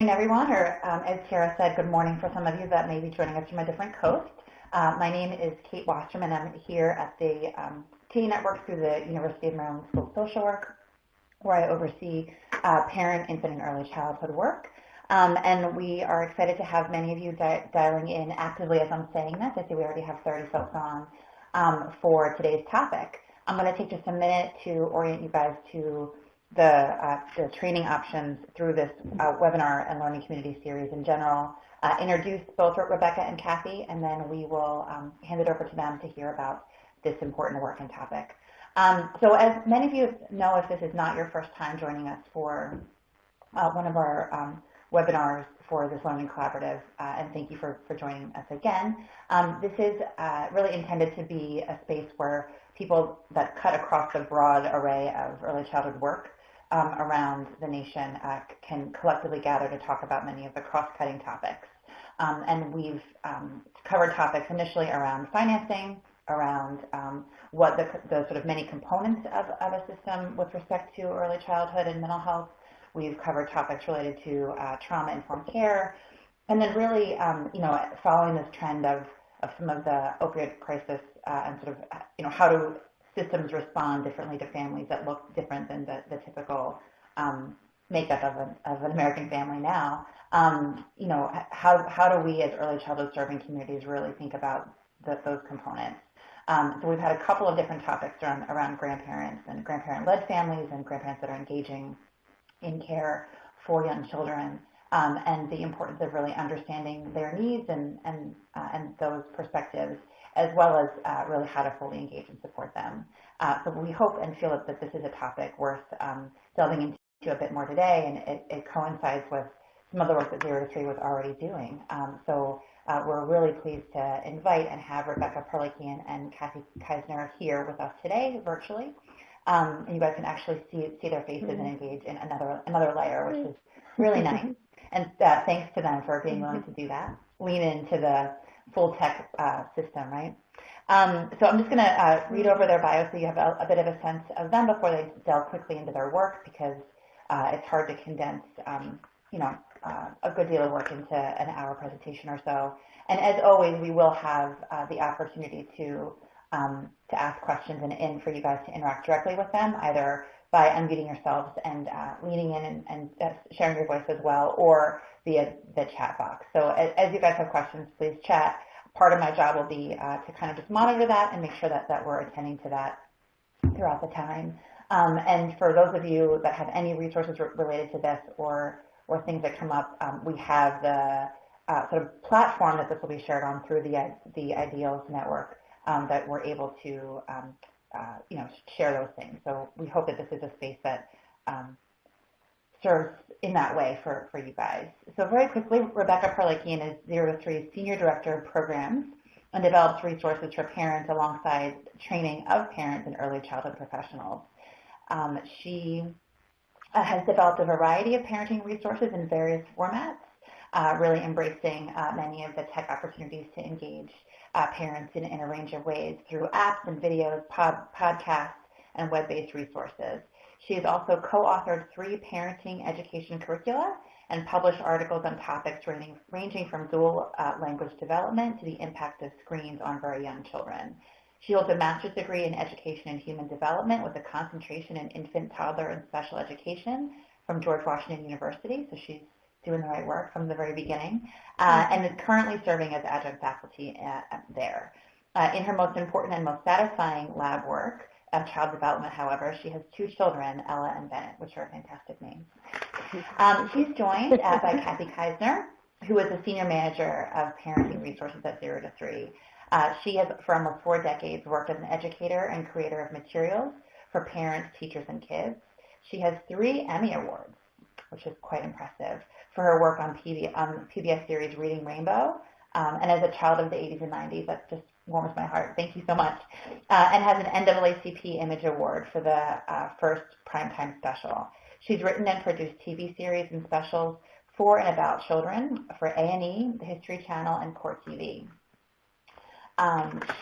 afternoon, everyone, or as Sarah said, good morning for some of you that may be joining us from a different coast. My name is Kate Wasserman. I'm here at the TE Network through the University of Maryland School of Social Work, where I oversee parent, infant, and early childhood work. And we are excited to have many of you dialing in actively as I'm saying this. I see we already have 30 folks on for today's topic. I'm going to take just a minute to orient you guys to the training options through this webinar and learning community series in general, introduce both Rebecca and Kathy, and then we will hand it over to them to hear about this important work and topic. So as many of you know, if this is not your first time joining us for one of our webinars for this Learning Collaborative, and thank you for joining us again. This is really intended to be a space where people that cut across the broad array of early childhood work around the nation can collectively gather to talk about many of the cross-cutting topics. And we've covered topics initially around financing, around what the sort of many components of a system with respect to early childhood and mental health. We've covered topics related to trauma-informed care, and then really, following this trend of some of the opioid crisis and sort of, how do systems respond differently to families that look different than the typical makeup of an American family now. How do we as early childhood serving communities really think about those components? So we've had a couple of different topics around grandparents and grandparent-led families and grandparents that are engaging in care for young children, and the importance of really understanding their needs and those perspectives, as well as really how to fully engage and support them. So we hope and feel that this is a topic worth delving into a bit more today, and it coincides with some of the work that 0 to 3 was already doing. So we're really pleased to invite and have Rebecca Perlikian and Kathy Keisner here with us today virtually. And you guys can actually see their faces and engage in another layer, which is really nice. And thanks to them for being willing to do that, lean into the full tech system, right? So I'm just going to read over their bio so you have a bit of a sense of them before they delve quickly into their work, because it's hard to condense, a good deal of work into an hour presentation or so. And as always, we will have the opportunity to ask questions and for you guys to interact directly with them, either by unmuting yourselves and leaning in and sharing your voice as well, or via the chat box. So as you guys have questions, please chat. Part of my job will be to kind of just monitor that and make sure that we're attending to that throughout the time. And for those of you that have any resources related to this or things that come up, we have the sort of platform that this will be shared on through the Ideals Network, that we're able to share those things. So we hope that this is a space that serves in that way for you guys. So very quickly, Rebecca Perlikian is 0 to 3's Senior Director of Programs and develops resources for parents alongside training of parents and early childhood professionals. She has developed a variety of parenting resources in various formats, really embracing many of the tech opportunities to engage parents in a range of ways through apps and videos, podcasts, and web-based resources. She has also co-authored 3 parenting education curricula and published articles on topics ranging from dual language development to the impact of screens on very young children. She holds a master's degree in education and human development with a concentration in infant, toddler, and special education from George Washington University, so she's doing the right work from the very beginning, and is currently serving as adjunct faculty there. In her most important and most satisfying lab work of child development, however, she has 2 children, Ella and Bennett, which are fantastic names. She's joined by Kathy Keisner, who is a senior manager of parenting resources at 0 to 3. She has, for almost 4 decades, worked as an educator and creator of materials for parents, teachers, and kids. She has 3 Emmy Awards, which is quite impressive, for her work on PBS series Reading Rainbow, and as a child of the 80s and 90s, that just warms my heart. Thank you so much. And has an NAACP Image Award for the first primetime special. She's written and produced TV series and specials for and about children for A&E, the History Channel, and Court TV.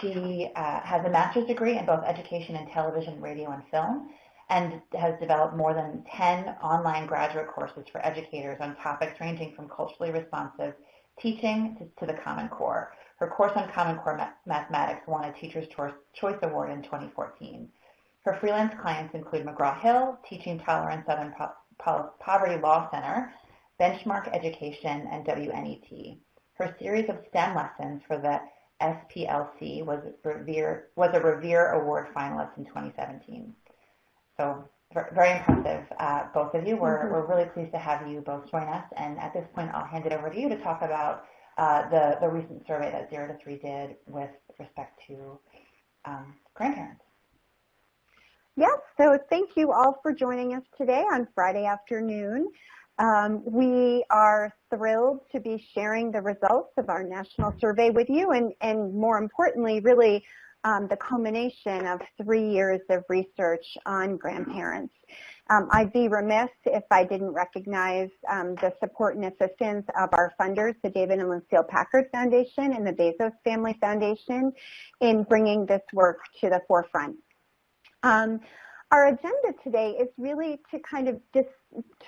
She has a master's degree in both education and television, radio, and film, and has developed more than 10 online graduate courses for educators on topics ranging from culturally responsive teaching to the Common Core. Her course on Common Core mathematics won a Teacher's Choice Award in 2014. Her freelance clients include McGraw-Hill, Teaching Tolerance Southern Poverty Law Center, Benchmark Education, and WNET. Her series of STEM lessons for the SPLC was a Revere Award finalist in 2017. So very impressive, both of you. We're really pleased to have you both join us. And at this point, I'll hand it over to you to talk about the recent survey that 0 to 3 did with respect to grandparents. Yes, so thank you all for joining us today on Friday afternoon. We are thrilled to be sharing the results of our national survey with you and more importantly, really the culmination of 3 years of research on grandparents. I'd be remiss if I didn't recognize the support and assistance of our funders, the David and Lucille Packard Foundation and the Bezos Family Foundation, in bringing this work to the forefront. Our agenda today is really to kind of just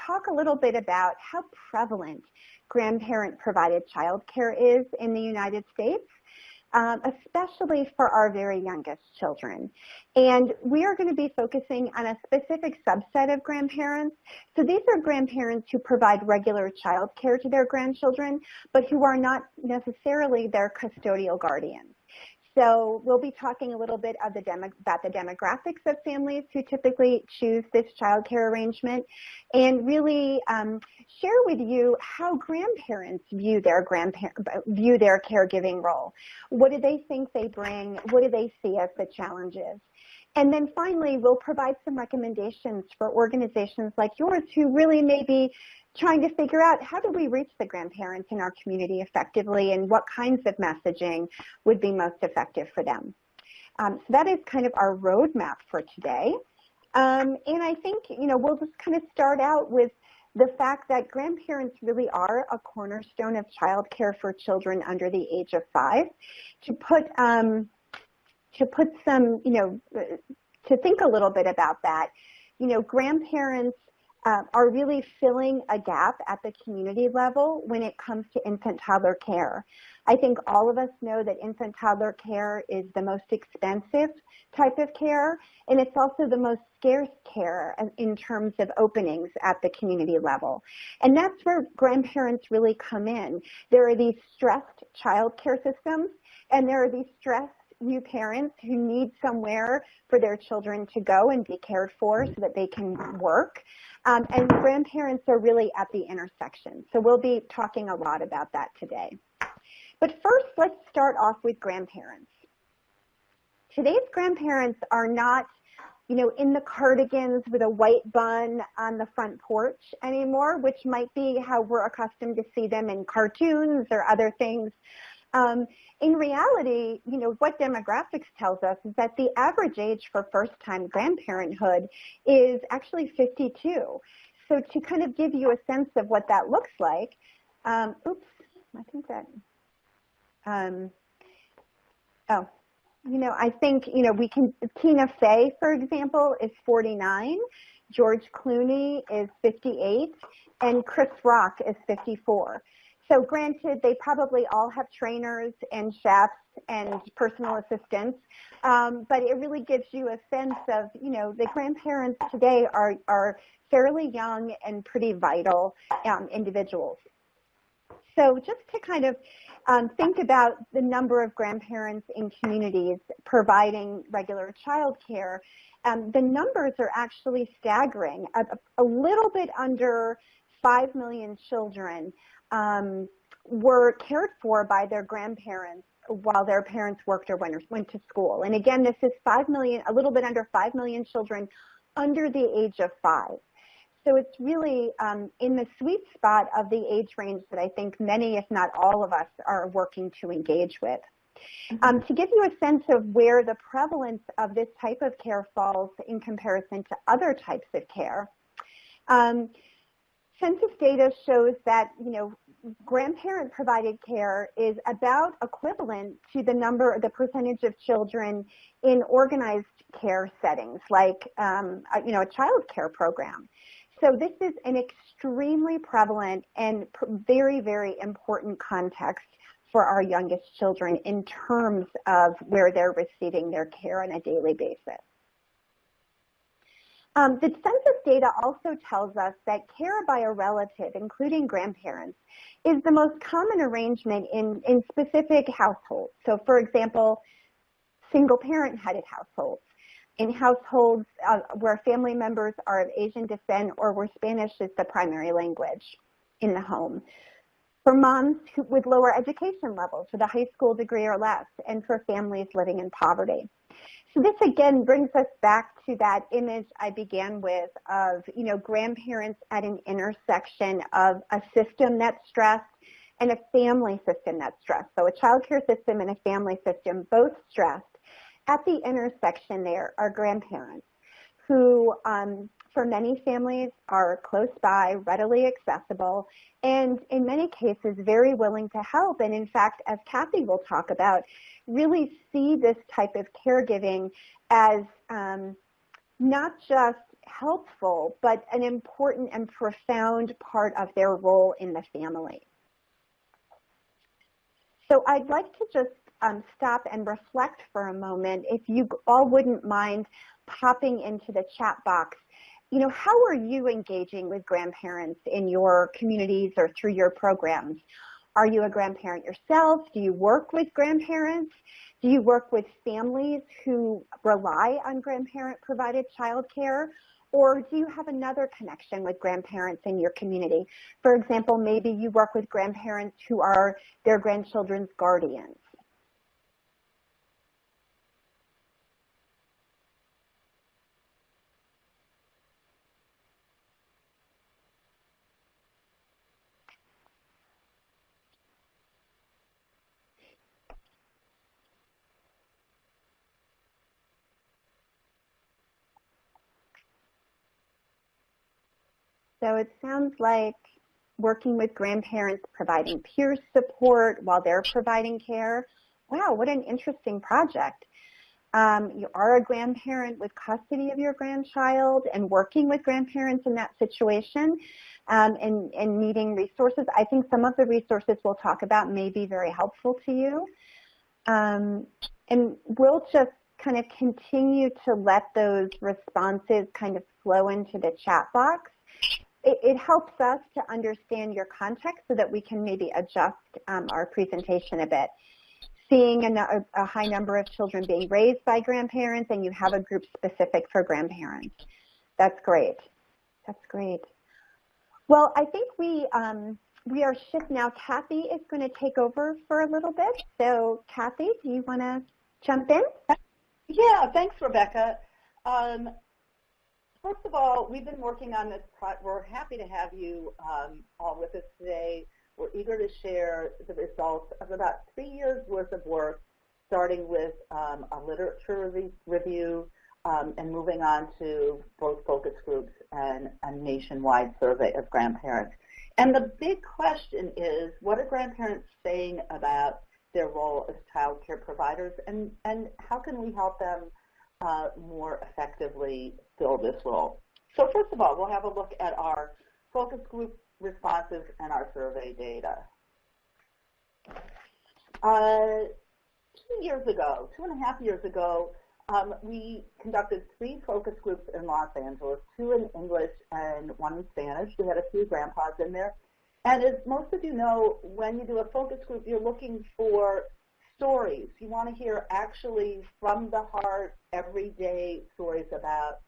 talk a little bit about how prevalent grandparent-provided childcare is in the United States, especially for our very youngest children. And we are going to be focusing on a specific subset of grandparents. So these are grandparents who provide regular childcare to their grandchildren, but who are not necessarily their custodial guardians. So we'll be talking a little bit of about the demographics of families who typically choose this child care arrangement, and really share with you how grandparents view their caregiving role. What do they think they bring? What do they see as the challenges? And then finally, we'll provide some recommendations for organizations like yours who really may be trying to figure out how do we reach the grandparents in our community effectively and what kinds of messaging would be most effective for them. So that is kind of our roadmap for today. And I think, we'll just kind of start out with the fact that grandparents really are a cornerstone of childcare for children under the age of 5. To think a little bit about that, grandparents are really filling a gap at the community level when it comes to infant-toddler care. I think all of us know that infant-toddler care is the most expensive type of care, and it's also the most scarce care in terms of openings at the community level. And that's where grandparents really come in. There are these stressed child care systems, and there are these stressed new parents who need somewhere for their children to go and be cared for so that they can work. And grandparents are really at the intersection. So we'll be talking a lot about that today. But first, let's start off with grandparents. Today's grandparents are not, in the cardigans with a white bun on the front porch anymore, which might be how we're accustomed to see them in cartoons or other things. In reality, what demographics tells us is that the average age for first-time grandparenthood is actually 52. So to kind of give you a sense of what that looks like, I think, we can, Tina Fey, for example, is 49, George Clooney is 58, and Chris Rock is 54. So granted, they probably all have trainers and chefs and personal assistants, but it really gives you a sense of, the grandparents today are fairly young and pretty vital individuals. So just to kind of think about the number of grandparents in communities providing regular child care, the numbers are actually staggering. A little bit under 5 million children were cared for by their grandparents while their parents worked or went to school. And again, this is 5 million, a little bit under 5 million children under the age of 5. So it's really in the sweet spot of the age range that I think many, if not all of us, are working to engage with. To give you a sense of where the prevalence of this type of care falls in comparison to other types of care, census data shows that, grandparent-provided care is about equivalent to the percentage of children in organized care settings, like a child care program. So this is an extremely prevalent and very, very important context for our youngest children in terms of where they're receiving their care on a daily basis. The census data also tells us that care by a relative, including grandparents, is the most common arrangement in specific households. So for example, single-parent-headed households, in households where family members are of Asian descent or where Spanish is the primary language in the home, for moms with lower education levels with a high school degree or less, and for families living in poverty. So this again brings us back to that image I began with of, grandparents at an intersection of a system that's stressed and a family system that's stressed. So a child care system and a family system both stressed. At the intersection there are grandparents who, for many families, are close by, readily accessible, and in many cases very willing to help. And in fact, as Kathy will talk about, really see this type of caregiving as not just helpful, but an important and profound part of their role in the family. So I'd like to just stop and reflect for a moment, if you all wouldn't mind popping into the chat box. How are you engaging with grandparents in your communities or through your programs? Are you a grandparent yourself? Do you work with grandparents? Do you work with families who rely on grandparent-provided childcare? Or do you have another connection with grandparents in your community? For example, maybe you work with grandparents who are their grandchildren's guardians. So it sounds like working with grandparents, providing peer support while they're providing care. Wow, what an interesting project. You are a grandparent with custody of your grandchild and working with grandparents in that situation and needing resources. I think some of the resources we'll talk about may be very helpful to you. And we'll just kind of continue to let those responses kind of flow into the chat box. It helps us to understand your context so that we can maybe adjust our presentation a bit. Seeing a high number of children being raised by grandparents, and you have a group specific for grandparents. That's great. That's great. Well, I think we are shifting now. Kathy is going to take over for a little bit. So, Kathy, do you want to jump in? Yeah, thanks, Rebecca. First of all, we've been working on this project. We're happy to have you all with us today. We're eager to share the results of about 3 years' worth of work, starting with a literature review and moving on to both focus groups and a nationwide survey of grandparents. And the big question is, what are grandparents saying about their role as child care providers, and how can we help them more effectively fill this role? So first of all, we'll have a look at our focus group responses and our survey data. 2 years ago, 2.5 years ago, we conducted 3 focus groups in Los Angeles, 2 in English and 1 in Spanish. We had a few grandpas in there. And as most of you know, when you do a focus group, you're looking for stories. You want to hear actually from the heart, everyday stories about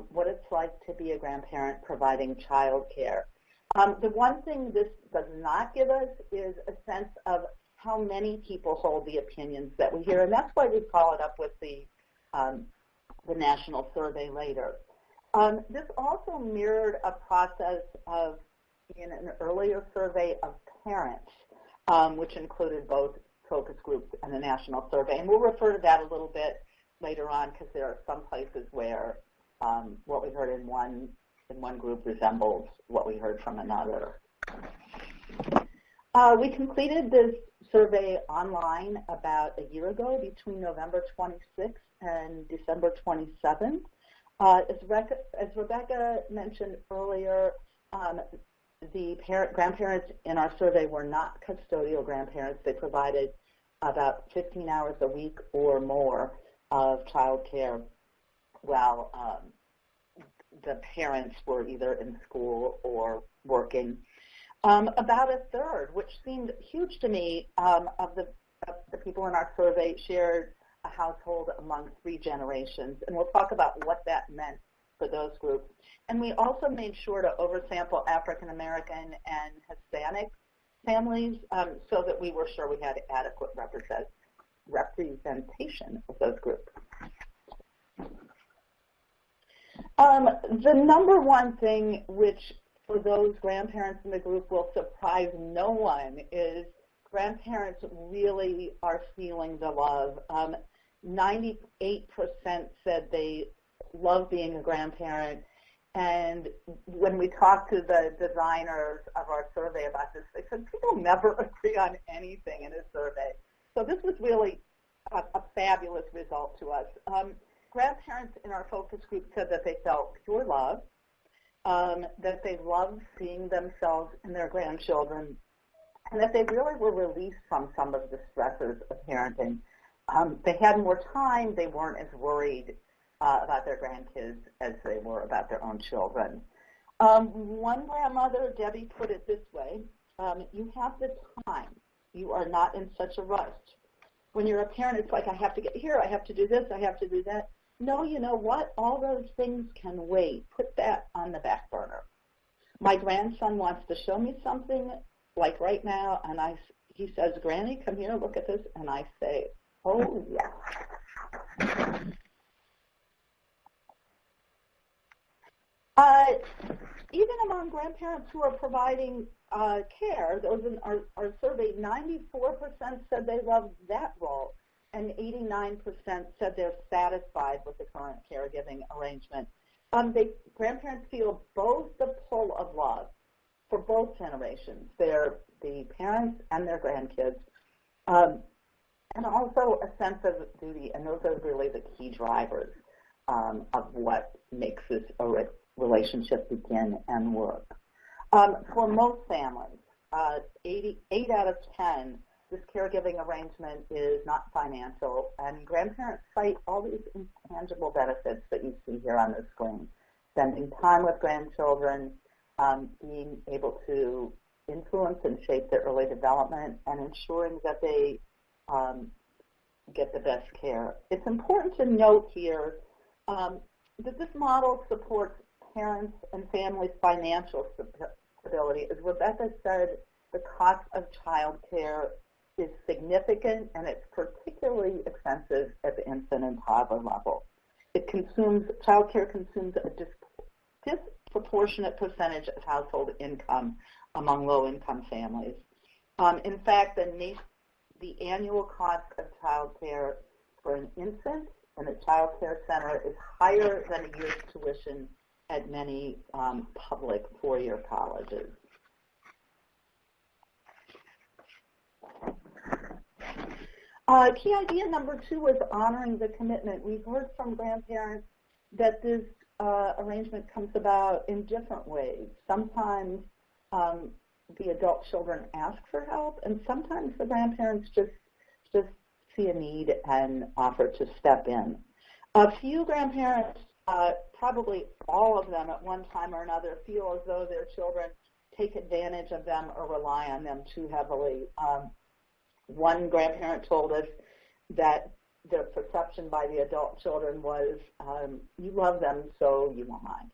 what it's like to be a grandparent providing child care. The one thing this does not give us is a sense of how many people hold the opinions that we hear, and that's why we followed up with the national survey later. This also mirrored a process of, in an earlier survey of parents, which included both focus groups and the national survey. And we'll refer to that a little bit later on because there are some places where what we heard in one group resembles what we heard from another. We completed this survey online about a year ago, between November 26th and December 27th. As Rebecca mentioned earlier, the grandparents in our survey were not custodial grandparents. They provided about 15 hours a week or more of child care while the parents were either in school or working. About a third, which seemed huge to me, of the people in our survey shared a household among 3 generations. And we'll talk about what that meant for those groups. And we also made sure to oversample African American and Hispanic families so that we were sure we had adequate representation of those groups. The number one thing which for those grandparents in the group will surprise no one is grandparents really are feeling the love. 98% said they love being a grandparent, and when we talked to the designers of our survey about this, they said people never agree on anything in a survey. So this was really a fabulous result to us. Grandparents in our focus group said that they felt pure love, that they loved seeing themselves in their grandchildren, and that they really were released from some of the stresses of parenting. They had more time. They weren't as worried about their grandkids as they were about their own children. One grandmother, Debbie, put it this way: you have the time. You are not in such a rush. When you're a parent, it's like, I have to get here, I have to do this, I have to do that. No, you know what? All those things can wait. Put that on the back burner. My grandson wants to show me something, like right now, and he says, Granny, come here, look at this, and I say, oh, yeah. Even among grandparents who are providing care, those in our survey, 94% said they loved that role, and 89% said they're satisfied with the current caregiving arrangement. Grandparents feel both the pull of love for both generations, the parents and their grandkids, and also a sense of duty, and those are really the key drivers of what makes this relationship begin and work. For most families, 8 out of 10, this caregiving arrangement is not financial, and grandparents cite all these intangible benefits that you see here on the screen: spending time with grandchildren, being able to influence and shape their early development, and ensuring that they get the best care. It's important to note here that this model supports parents and families' financial stability. As Rebecca said, the cost of child care is significant, and it's particularly expensive at the infant and toddler level. Child care consumes a disproportionate percentage of household income among low-income families. In fact, the annual cost of child care for an infant in a child care center is higher than a year's tuition at many public four-year colleges. Key idea number 2 was honoring the commitment. We've heard from grandparents that this arrangement comes about in different ways. Sometimes the adult children ask for help, and sometimes the grandparents just see a need and offer to step in. A few grandparents, probably all of them at one time or another, feel as though their children take advantage of them or rely on them too heavily. One grandparent told us that their perception by the adult children was, you love them, so you won't mind.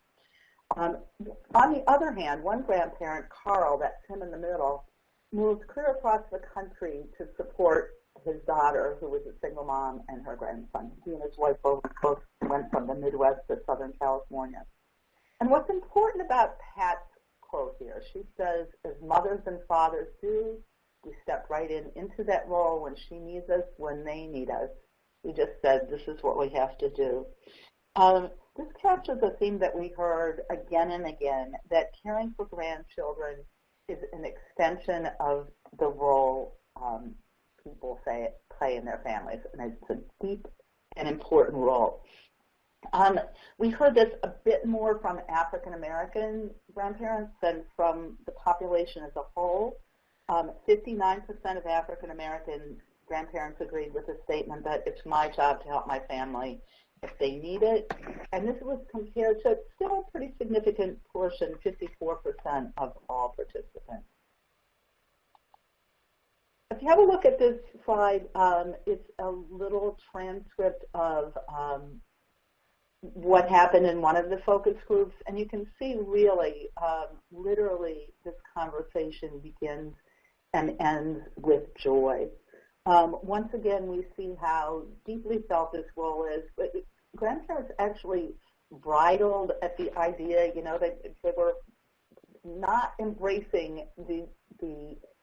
On the other hand, one grandparent, Carl, that's him in the middle, moved clear across the country to support his daughter, who was a single mom, and her grandson. He and his wife both went from the Midwest to Southern California. And what's important about Pat's quote here, she says, as mothers and fathers do, we step right into that role when she needs us, when they need us. We just said, this is what we have to do. This captures a theme that we heard again and again, that caring for grandchildren is an extension of the role people play in their families, and it's a deep and important role. We heard this a bit more from African American grandparents than from the population as a whole. 59% of African American grandparents agreed with the statement that it's my job to help my family if they need it. And this was compared to still a pretty significant portion, 54% of all participants. If you have a look at this slide, it's a little transcript of what happened in one of the focus groups, and you can see really, literally, this conversation begins and ends with joy. Once again, we see how deeply felt this role is, but grandparents actually bridled at the idea, you know, they were not embracing the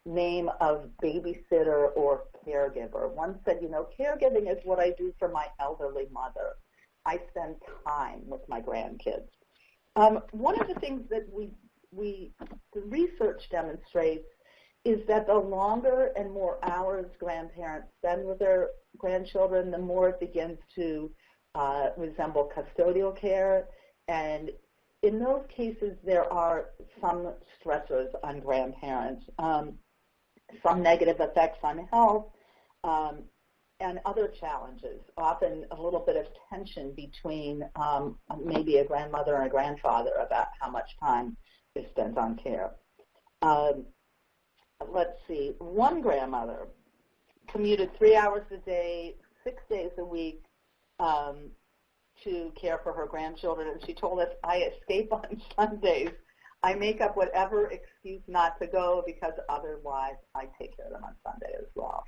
name of babysitter or caregiver. One said, you know, caregiving is what I do for my elderly mother. I spend time with my grandkids. One of the things that the research demonstrates is that the longer and more hours grandparents spend with their grandchildren, the more it begins to resemble custodial care. And in those cases, there are some stressors on grandparents, some negative effects on health, and other challenges, often a little bit of tension between maybe a grandmother and a grandfather about how much time is spent on care. Let's see, one grandmother commuted 3 hours a day, 6 days a week to care for her grandchildren, and she told us, I escape on Sundays. I make up whatever excuse not to go because otherwise I take care of them on Sunday as well.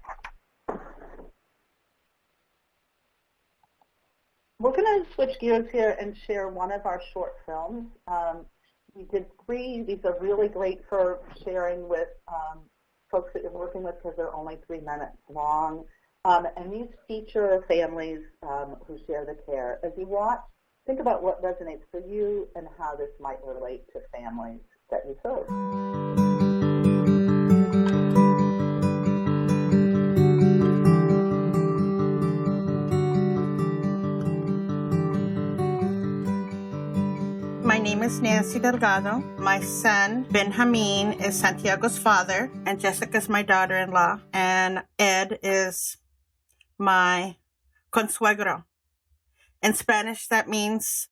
We're going to switch gears here and share one of our short films. We did 3. These are really great for sharing with folks that you're working with because they're only 3 minutes long. And these feature families who share the care. As you watch, think about what resonates for you and how this might relate to families that you serve. My name is Nancy Delgado. My son, Benjamin, is Santiago's father, and Jessica's my daughter-in-law, and Ed is my consuegro. In Spanish, that means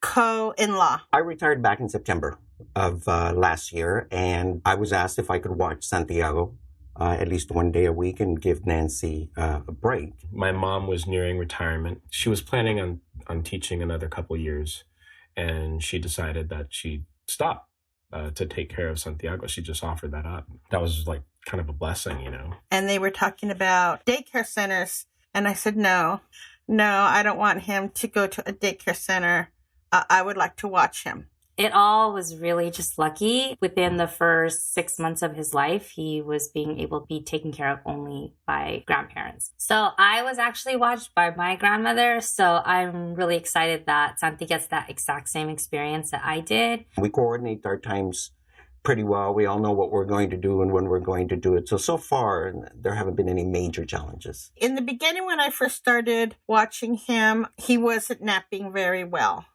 co-in-law. I retired back in September of last year, and I was asked if I could watch Santiago at least one day a week and give Nancy a break. My mom was nearing retirement. She was planning on teaching another couple years, and she decided that she'd stop to take care of Santiago. She just offered that up. That was like kind of a blessing, you know. And they were talking about daycare centers, and I said, no, I don't want him to go to a daycare center. I would like to watch him. It all was really just lucky. Within the first 6 months of his life, he was being able to be taken care of only by grandparents. So I was actually watched by my grandmother. So I'm really excited that Santi gets that exact same experience that I did. We coordinate our times pretty well. We all know what we're going to do and when we're going to do it. So far, there haven't been any major challenges. In the beginning, when I first started watching him, he wasn't napping very well.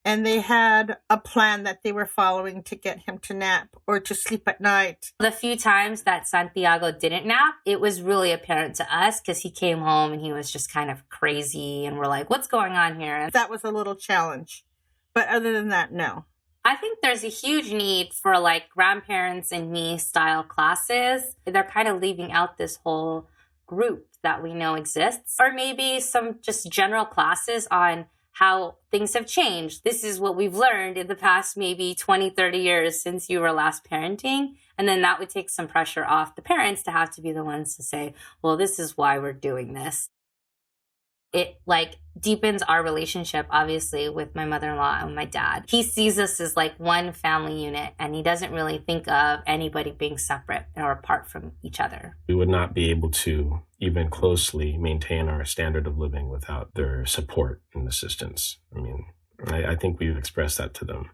And they had a plan that they were following to get him to nap or to sleep at night. The few times that Santiago didn't nap, it was really apparent to us because he came home and he was just kind of crazy. And we're like, what's going on here? That was a little challenge. But other than that, no. I think there's a huge need for like grandparents and me style classes. They're kind of leaving out this whole group that we know exists. Or maybe some just general classes on how things have changed. This is what we've learned in the past maybe 20, 30 years since you were last parenting. And then that would take some pressure off the parents to have to be the ones to say, well, this is why we're doing this. It like deepens our relationship, obviously, with my mother-in-law and my dad. He sees us as like one family unit, and he doesn't really think of anybody being separate or apart from each other. We would not be able to even closely maintain our standard of living without their support and assistance. I mean, I think we've expressed that to them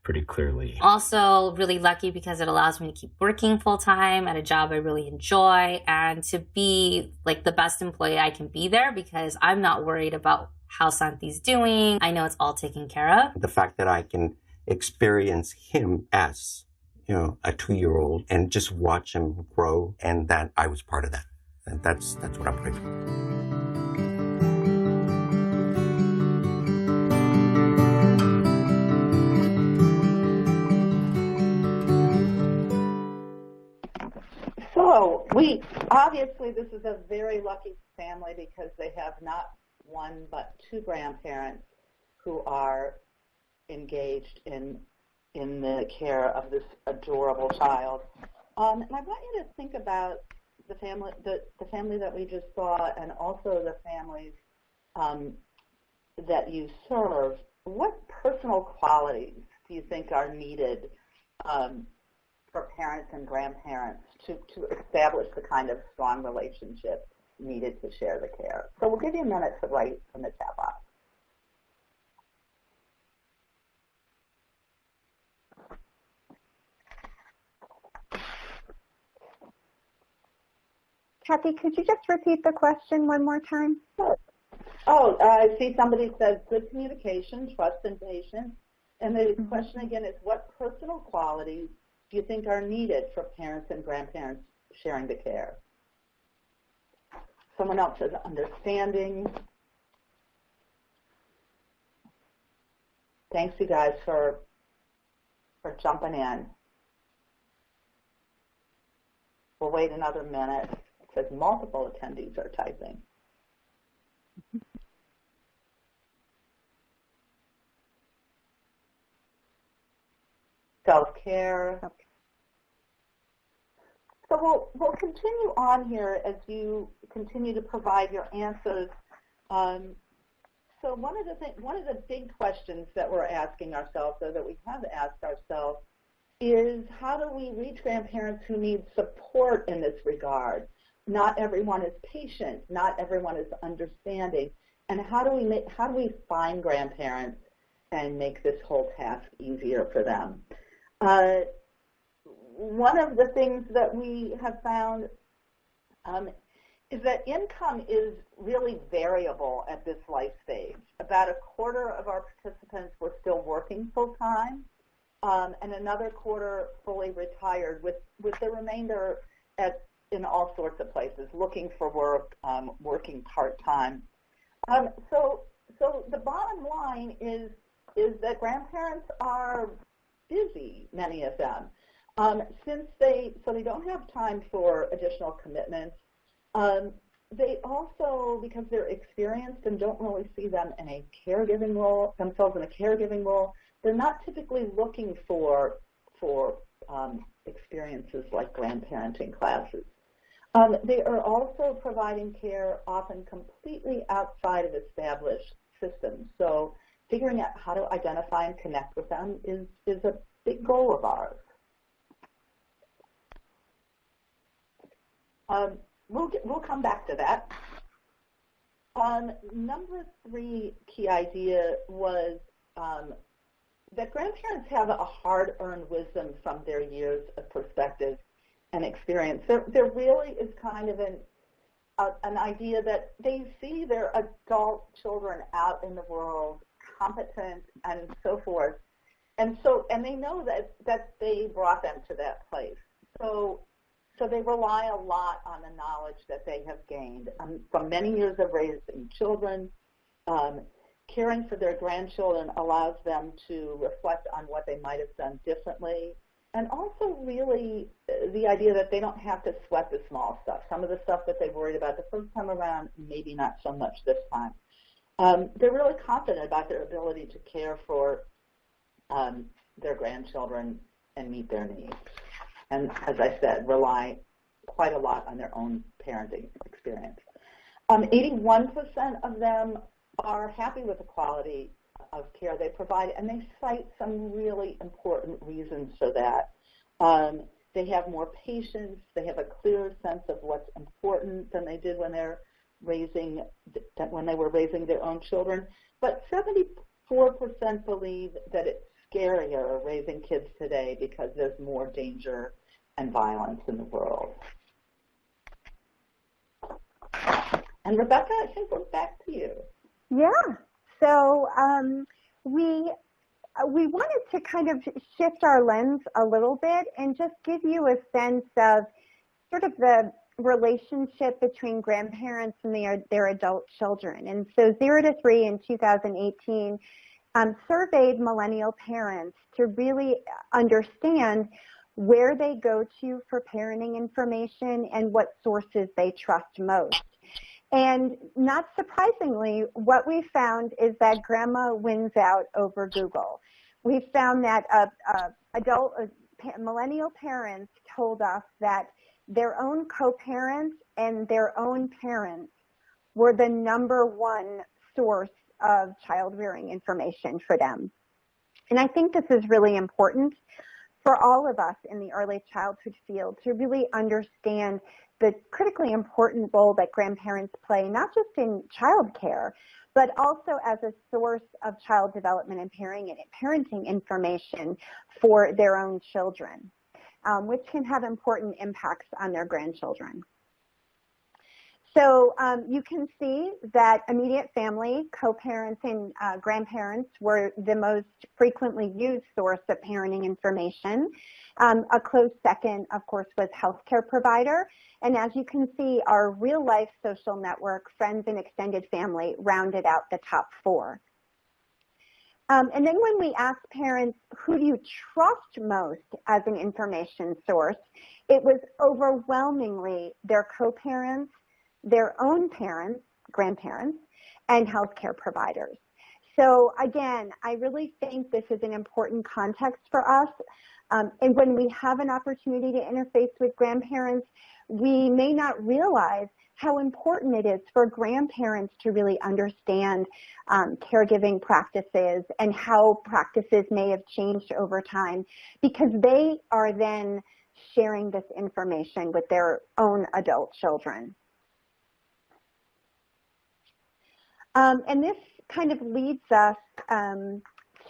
pretty clearly. Also really lucky because it allows me to keep working full time at a job I really enjoy and to be like the best employee I can be there because I'm not worried about how Santi's doing. I know it's all taken care of. The fact that I can experience him as, a 2-year-old and just watch him grow, and that I was part of that. And that's what I'm grateful for. So obviously this is a very lucky family because they have not one but 2 grandparents who are engaged in the care of this adorable child. And I want you to think about the family that we just saw, and also the families that you serve. What personal qualities do you think are needed for parents and grandparents to establish the kind of strong relationship needed to share the care? So we'll give you a minute to write in the chat box. Kathy, could you just repeat the question one more time? Sure. Oh, I see somebody says good communication, trust, and patience. And the question again is, what personal qualities do you think are needed for parents and grandparents sharing the care? Someone else says understanding. Thanks, you guys, for jumping in. We'll wait another minute. It says multiple attendees are typing. Self-care. So we'll continue on here as you continue to provide your answers. So one of the big questions that we're asking ourselves, or that we have asked ourselves, is how do we reach grandparents who need support in this regard? Not everyone is patient. Not everyone is understanding. And how do we find grandparents and make this whole task easier for them? One of the things that we have found is that income is really variable at this life stage. About a quarter of our participants were still working full-time, and another quarter fully retired, with the remainder in all sorts of places, looking for work, working part-time. So the bottom line is that grandparents are busy, many of them. Since they don't have time for additional commitments, they also, because they're experienced and don't really see themselves in a caregiving role, they're not typically looking for experiences like grandparenting classes. They are also providing care often completely outside of established systems. So figuring out how to identify and connect with them is a big goal of ours. We'll come back to that. Number 3 key idea was that grandparents have a hard-earned wisdom from their years of perspective and experience. There really is kind of an idea that they see their adult children out in the world, competent and so forth, and they know that they brought them to that place. So they rely a lot on the knowledge that they have gained from many years of raising children. Caring for their grandchildren allows them to reflect on what they might have done differently, and also really the idea that they don't have to sweat the small stuff. Some of the stuff that they worried about the first time around, maybe not so much this time. They're really confident about their ability to care for their grandchildren and meet their needs. And as I said, rely quite a lot on their own parenting experience. 81% of them are happy with the quality of care they provide, and they cite some really important reasons for that. They have more patience. They have a clearer sense of what's important than they did when they were raising their own children. But 74% believe that it's scarier raising kids today because there's more danger and violence in the world. And Rebecca, I think we're back to you. Yeah. So we wanted to kind of shift our lens a little bit and just give you a sense of sort of the relationship between grandparents and their adult children. And so 0 to 3 in 2018 surveyed millennial parents to really understand where they go to for parenting information and what sources they trust most. And not surprisingly, what we found is that grandma wins out over Google. We found that millennial parents told us that their own co-parents and their own parents were the #1 source of child rearing information for them. And I think this is really important for all of us in the early childhood field to really understand the critically important role that grandparents play, not just in child care, but also as a source of child development and parenting information for their own children, which can have important impacts on their grandchildren. So you can see that immediate family, co-parents, and grandparents were the most frequently used source of parenting information. A close second, of course, was healthcare provider. And as you can see, our real-life social network, friends and extended family, rounded out the top 4. And then when we asked parents, who do you trust most as an information source, it was overwhelmingly their co-parents, their own parents, grandparents, and healthcare providers. So again, I really think this is an important context for us. And when we have an opportunity to interface with grandparents, we may not realize how important it is for grandparents to really understand caregiving practices and how practices may have changed over time, because they are then sharing this information with their own adult children. And this kind of leads us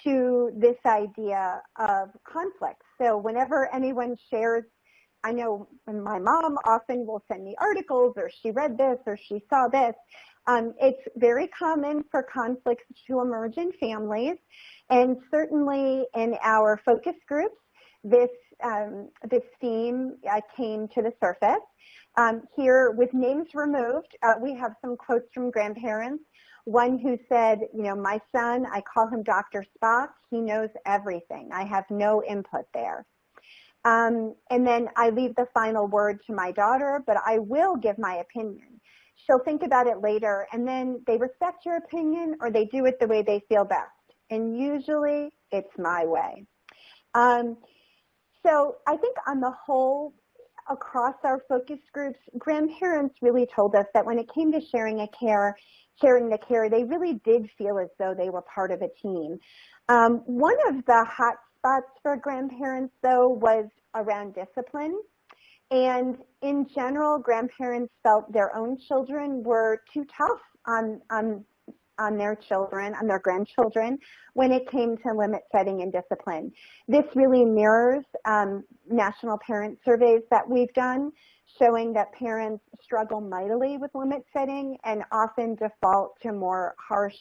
to this idea of conflict. So whenever anyone shares, I know my mom often will send me articles, or she read this, or she saw this. It's very common for conflicts to emerge in families, and certainly in our focus groups, this theme came to the surface. Here, with names removed, we have some quotes from grandparents. One who said, my son, I call him Dr. Spock. He knows everything. I have no input there. And then I leave the final word to my daughter, but I will give my opinion. She'll think about it later, and then they respect your opinion, or they do it the way they feel best. And usually it's my way. So I think on the whole, across our focus groups, grandparents really told us that when it came to sharing the care, they really did feel as though they were part of a team. One of the hot spots for grandparents, though, was around discipline. And in general, grandparents felt their own children were too tough on their children, on their grandchildren, when it came to limit setting and discipline. This really mirrors national parent surveys that we've done, showing that parents struggle mightily with limit setting and often default to more harsh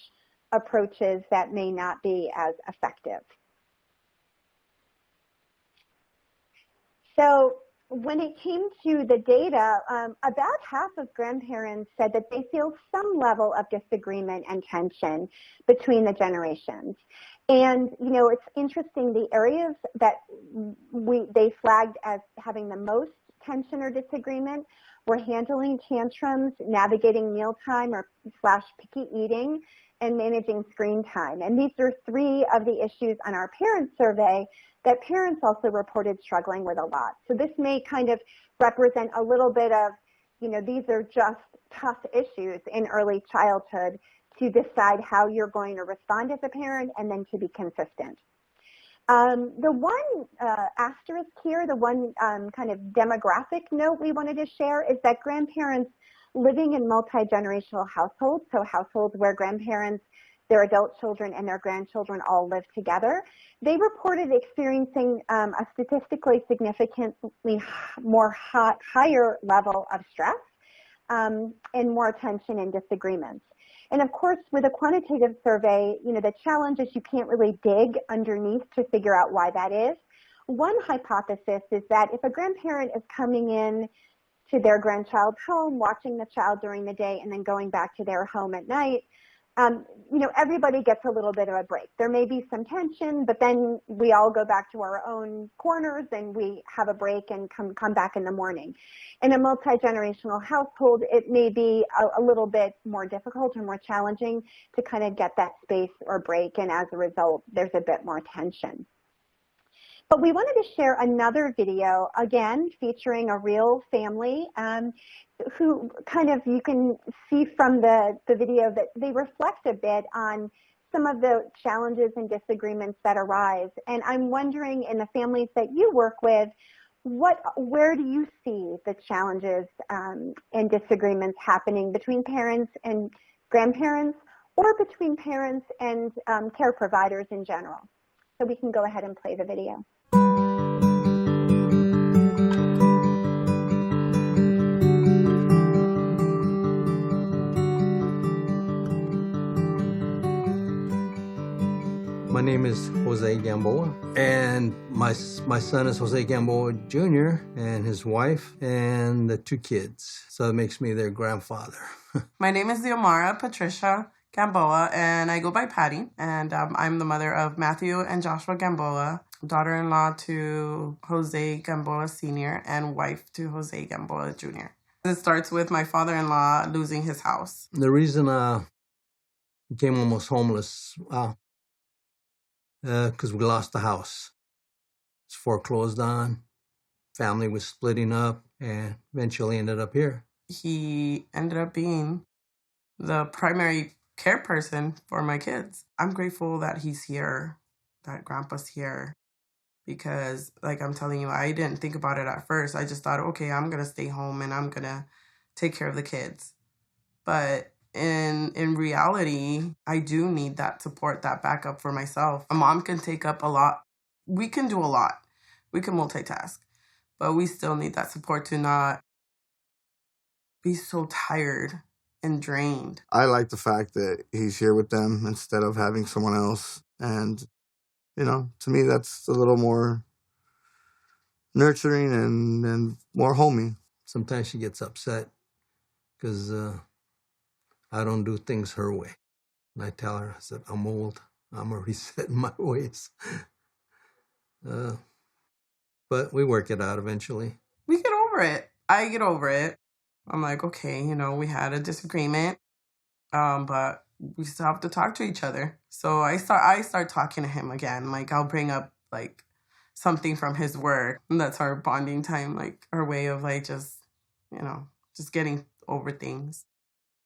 approaches that may not be as effective. So when it came to the data, about half of grandparents said that they feel some level of disagreement and tension between the generations. And, it's interesting, the areas that they flagged as having the most tension or disagreement were handling tantrums, navigating mealtime or / picky eating, and managing screen time. And these are 3 of the issues on our parent survey that parents also reported struggling with a lot. So this may kind of represent a little bit of, these are just tough issues in early childhood to decide how you're going to respond as a parent and then to be consistent. The one asterisk here, the one kind of demographic note we wanted to share is that grandparents living in multi-generational households, so households where grandparents, their adult children and their grandchildren all live together, they reported experiencing a statistically significantly higher level of stress and more tension and disagreements. And of course, with a quantitative survey, the challenge is you can't really dig underneath to figure out why that is. One hypothesis is that if a grandparent is coming in to their grandchild's home, watching the child during the day, and then going back to their home at night, everybody gets a little bit of a break. There may be some tension, but then we all go back to our own corners and we have a break and come back in the morning. In a multi-generational household, it may be a little bit more difficult or more challenging to kind of get that space or break, and as a result, there's a bit more tension. But we wanted to share another video, again, featuring a real family who kind of, you can see from the video that they reflect a bit on some of the challenges and disagreements that arise. And I'm wondering, in the families that you work with, where do you see the challenges and disagreements happening between parents and grandparents, or between parents and care providers in general? So we can go ahead and play the video. My name is Jose Gamboa, and my son is Jose Gamboa Jr., and his wife, and the 2 kids. So it makes me their grandfather. My name is Xiomara Patricia Gamboa, and I go by Patty, and I'm the mother of Matthew and Joshua Gamboa, daughter-in-law to Jose Gamboa Sr. and wife to Jose Gamboa Jr. It starts with my father-in-law losing his house. The reason I became almost homeless, because we lost the house. It's foreclosed on, family was splitting up, and eventually ended up here. He ended up being the primary care person for my kids. I'm grateful that he's here, that Grandpa's here, because like I'm telling you, I didn't think about it at first. I just thought, okay, I'm going to stay home and I'm going to take care of the kids. But in reality, I do need that support, that backup for myself. A mom can take up a lot. We can do a lot. We can multitask. But we still need that support to not be so tired and drained. I like the fact that he's here with them instead of having someone else. And, to me, that's a little more nurturing and more homey. Sometimes she gets upset because I don't do things her way. And I tell her, I said, I'm old. I'm already set in my ways. But we work it out eventually. We get over it. I get over it. I'm like, okay, we had a disagreement, but we still have to talk to each other. So I start talking to him again. Like, I'll bring up like something from his work. And that's our bonding time, like our way of like just getting over things.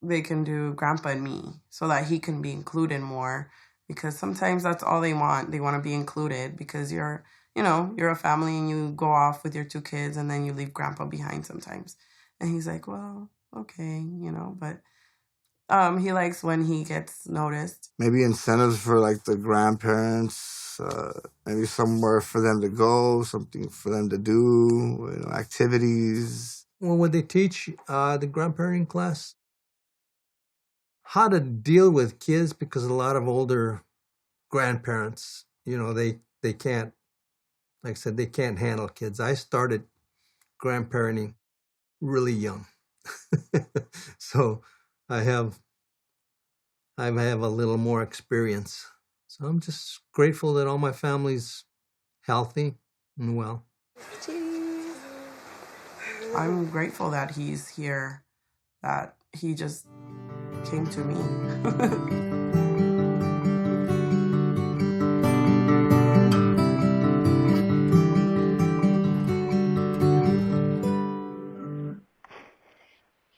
They can do Grandpa and me so that he can be included more, because sometimes that's all they want. They want to be included because you're a family and you go off with your 2 kids and then you leave Grandpa behind sometimes. And he's like, well, okay, but he likes when he gets noticed. Maybe incentives for like the grandparents, maybe somewhere for them to go, something for them to do, activities. Well, when they teach the grandparenting class, how to deal with kids, because a lot of older grandparents, they can't, like I said, they can't handle kids. I started grandparenting really young. So I have a little more experience. So I'm just grateful that all my family's healthy and well. I'm grateful that he's here, that he just came to me.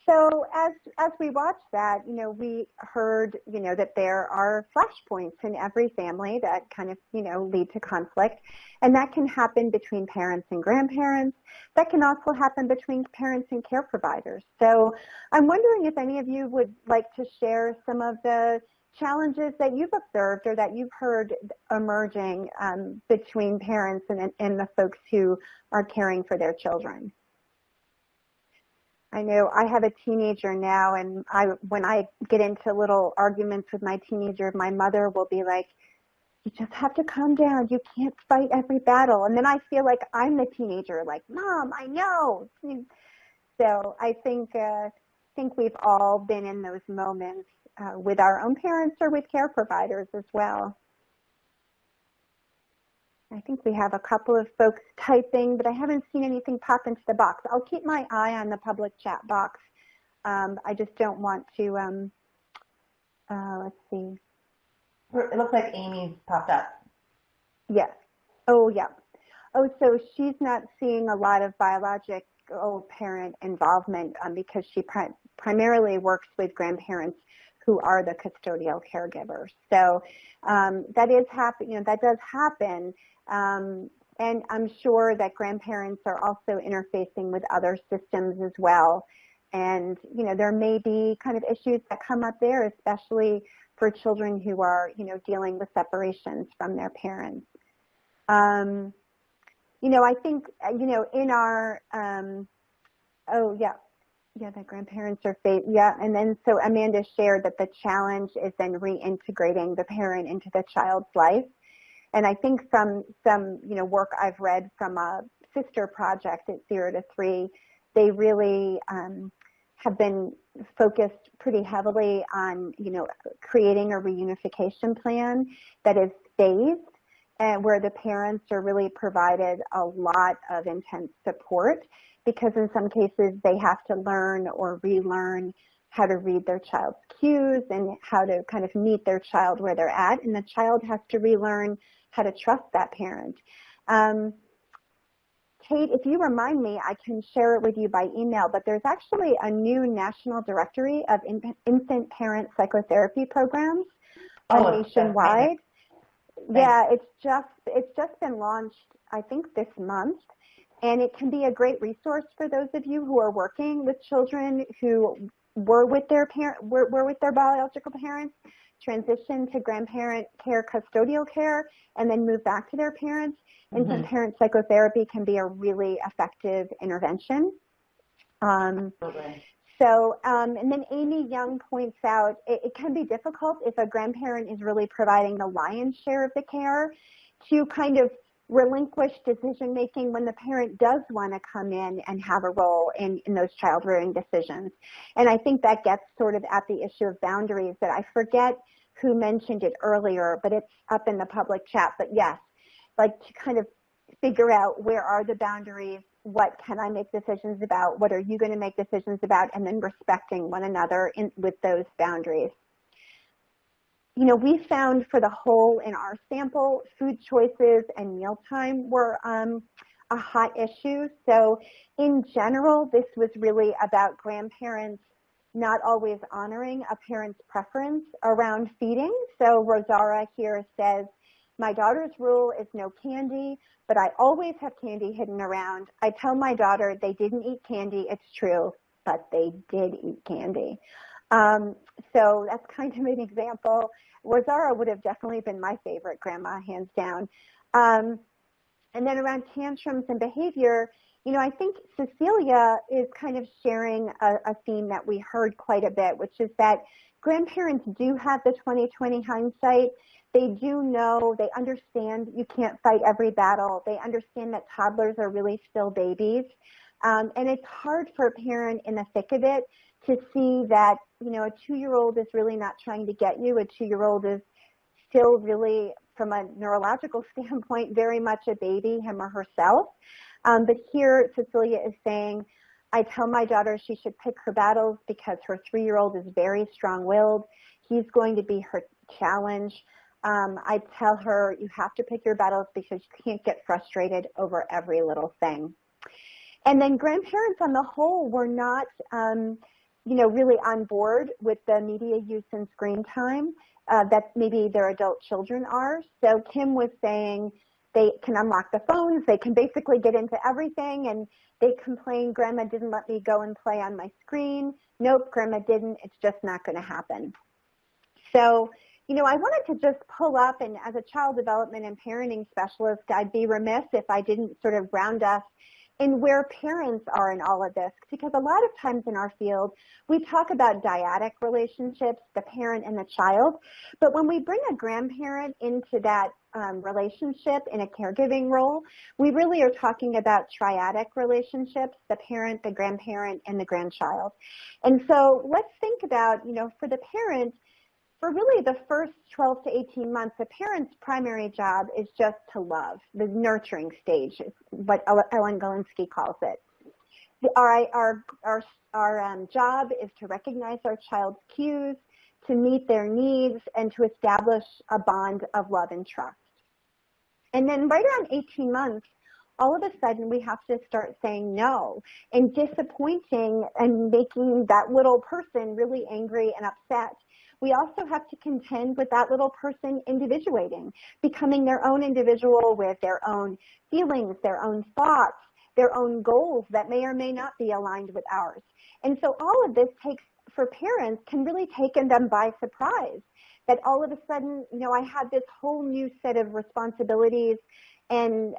So as we watched that, we heard, that there are flashpoints in every family that kind of, lead to conflict. And that can happen between parents and grandparents. That can also happen between parents and care providers. So I'm wondering if any of you would like to share some of the challenges that you've observed or that you've heard emerging between parents and the folks who are caring for their children. I know I have a teenager now, and when I get into little arguments with my teenager, my mother will be like, you just have to calm down. You can't fight every battle. And then I feel like I'm the teenager, like, Mom, I know. So I think we've all been in those moments with our own parents or with care providers as well. I think we have a couple of folks typing, but I haven't seen anything pop into the box. I'll keep my eye on the public chat box. I just don't want to, let's see. It looks like Amy's popped up. Yes. Oh, yeah. Oh, so she's not seeing a lot of biological parent involvement because she primarily works with grandparents who are the custodial caregivers. So that is that does happen. And I'm sure that grandparents are also interfacing with other systems as well. And, there may be kind of issues that come up there, especially for children who are, dealing with separations from their parents. I think, in our, the grandparents are and then so Amanda shared that the challenge is then reintegrating the parent into the child's life. And I think some work I've read from a sister project at 0 to 3, they really have been focused pretty heavily on, creating a reunification plan that is phased and where the parents are really provided a lot of intense support, because in some cases they have to learn or relearn how to read their child's cues and how to kind of meet their child where they're at, and the child has to relearn how to trust that parent. Kate, if you remind me, I can share it with you by email, but there's actually a new national directory of infant parent psychotherapy programs nationwide. Yeah, it's just been launched, I think, this month, and it can be a great resource for those of you who are working with children who were with their biological parents, transition to grandparent care, custodial care, and then move back to their parents. Infant parent psychotherapy can be a really effective intervention. Absolutely. And then Amy Young points out it can be difficult if a grandparent is really providing the lion's share of the care to kind of relinquish decision making when the parent does want to come in and have a role in those child rearing decisions. And I think that gets sort of at the issue of boundaries that I forget who mentioned it earlier, but it's up in the public chat. But yes, like to kind of figure out where are the boundaries, what can I make decisions about, what are you going to make decisions about, and then respecting one another with those boundaries. We found for the whole in our sample, food choices and mealtime were a hot issue. So in general, this was really about grandparents not always honoring a parent's preference around feeding. So Rosara here says, my daughter's rule is no candy, but I always have candy hidden around. I tell my daughter they didn't eat candy, it's true, but they did eat candy. So that's kind of an example. Rosara would have definitely been my favorite grandma, hands down. And then around tantrums and behavior, I think Cecilia is kind of sharing a theme that we heard quite a bit, which is that grandparents do have the 20/20 hindsight. They do know, they understand you can't fight every battle. They understand that toddlers are really still babies. And it's hard for a parent in the thick of it to see that, a 2-year-old is really not trying to get you. A 2-year-old is still really, from a neurological standpoint, very much a baby, him or herself. But here, Cecilia is saying, I tell my daughter she should pick her battles because her 3-year-old is very strong-willed. He's going to be her challenge. I tell her you have to pick your battles because you can't get frustrated over every little thing. And then grandparents on the whole were not, really on board with the media use and screen time that maybe their adult children are. So Kim was saying they can unlock the phones, they can basically get into everything, and they complain, Grandma didn't let me go and play on my screen. Nope, Grandma didn't, it's just not going to happen. So, I wanted to just pull up, and as a child development and parenting specialist, I'd be remiss if I didn't sort of ground us in where parents are in all of this, because a lot of times in our field, we talk about dyadic relationships, the parent and the child, but when we bring a grandparent into that relationship in a caregiving role, we really are talking about triadic relationships, the parent, the grandparent, and the grandchild. And so let's think about, for the parent, for really the first 12 to 18 months, a parent's primary job is just to love, the nurturing stage, is what Ellen Galinsky calls it. Our job is to recognize our child's cues, to meet their needs, and to establish a bond of love and trust. And then right around 18 months, all of a sudden we have to start saying no and disappointing and making that little person really angry and upset. We also have to contend with that little person individuating, becoming their own individual with their own feelings, their own thoughts, their own goals that may or may not be aligned with ours. And so all of this for parents, can really take them by surprise, that all of a sudden, I had this whole new set of responsibilities and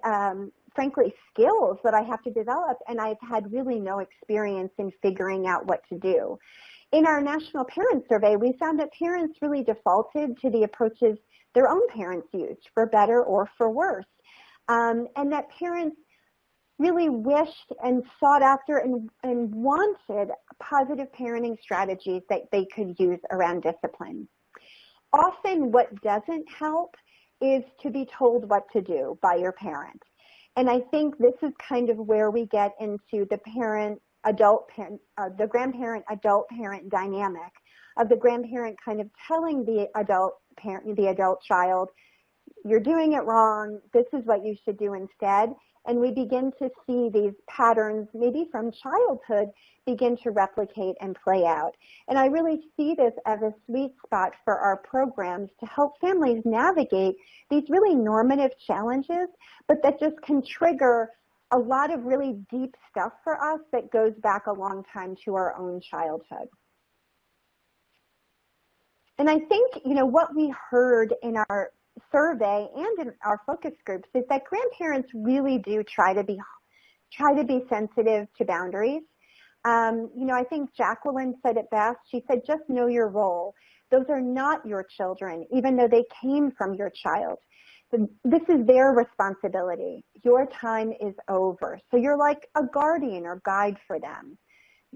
frankly, skills that I have to develop, and I've had really no experience in figuring out what to do. In our national parent survey, we found that parents really defaulted to the approaches their own parents used, for better or for worse, and that parents really wished and sought after and wanted positive parenting strategies that they could use around discipline. Often what doesn't help is to be told what to do by your parent. And I think this is kind of where we get into the grandparent-adult-parent dynamic of the grandparent kind of telling the adult child, you're doing it wrong, this is what you should do instead. And we begin to see these patterns, maybe from childhood, begin to replicate and play out. And I really see this as a sweet spot for our programs to help families navigate these really normative challenges, but that just can trigger a lot of really deep stuff for us that goes back a long time to our own childhood. And I think, what we heard in our survey and in our focus groups is that grandparents really do try to be sensitive to boundaries. I think Jacqueline said it best. She said, just know your role. Those are not your children, even though they came from your child. This is their responsibility. Your time is over. So you're like a guardian or guide for them.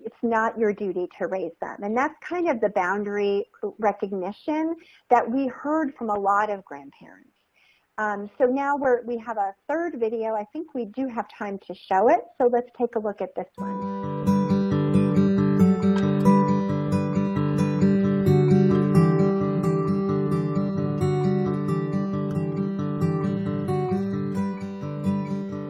It's not your duty to raise them. And that's kind of the boundary recognition that we heard from a lot of grandparents. So now we have a third video. I think we do have time to show it. So let's take a look at this one.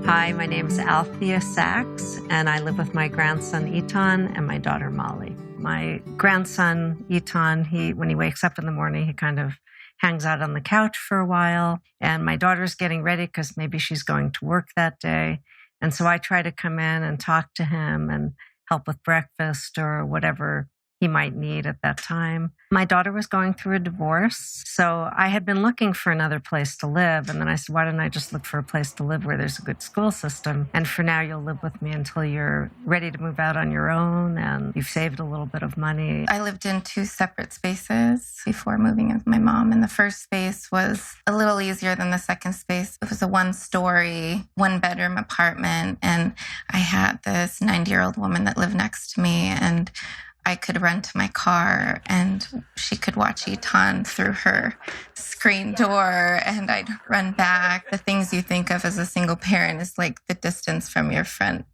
Hi, my name is Althea Sachs, and I live with my grandson, Eton, and my daughter, Molly. My grandson, Eton, when he wakes up in the morning, he kind of hangs out on the couch for a while, and my daughter's getting ready because maybe she's going to work that day. And so I try to come in and talk to him and help with breakfast or whatever he might need at that time. My daughter was going through a divorce, so I had been looking for another place to live, and then I said, why don't I just look for a place to live where there's a good school system, and for now you'll live with me until you're ready to move out on your own and you've saved a little bit of money. I lived in 2 separate spaces before moving in with my mom, and the first space was a little easier than the second space. It was a 1-story, 1-bedroom apartment, and I had this 90-year-old woman that lived next to me, and I could run to my car and she could watch Eton through her screen door and I'd run back. The things you think of as a single parent is like the distance from your front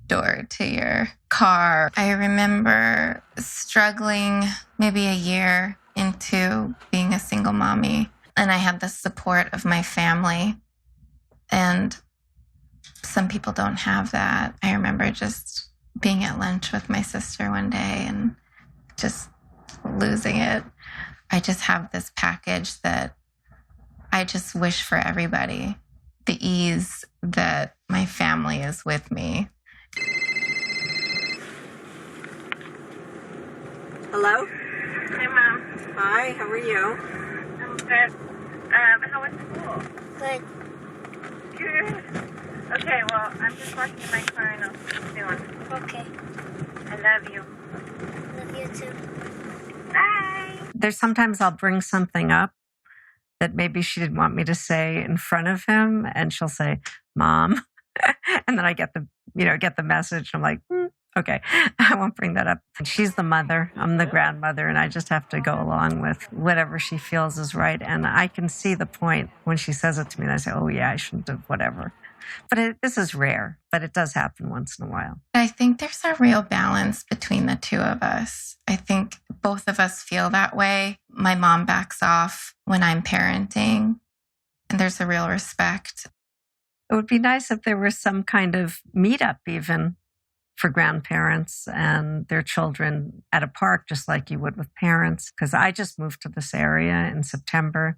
door to your car. I remember struggling maybe a year into being a single mommy, and I had the support of my family, and some people don't have that. I remember just being at lunch with my sister one day and just losing it. I just have this package that I just wish for everybody. The ease that my family is with me. Hello? Hi, Mom. Hi, how are you? I'm good. How was school? Good. Good. Okay, well, I'm just walking in my car and I'll see you soon. Okay. I love you. Love you too. Bye. There's sometimes I'll bring something up that maybe she didn't want me to say in front of him, and she'll say, Mom. And then I get the message. I'm like, okay, I won't bring that up. She's the mother. I'm the grandmother, and I just have to go along with whatever she feels is right. And I can see the point when she says it to me, and I say, oh, yeah, I shouldn't have, whatever. But this is rare, but it does happen once in a while. I think there's a real balance between the two of us. I think both of us feel that way. My mom backs off when I'm parenting, and there's a real respect. It would be nice if there was some kind of meetup even for grandparents and their children at a park, just like you would with parents. Because I just moved to this area in September.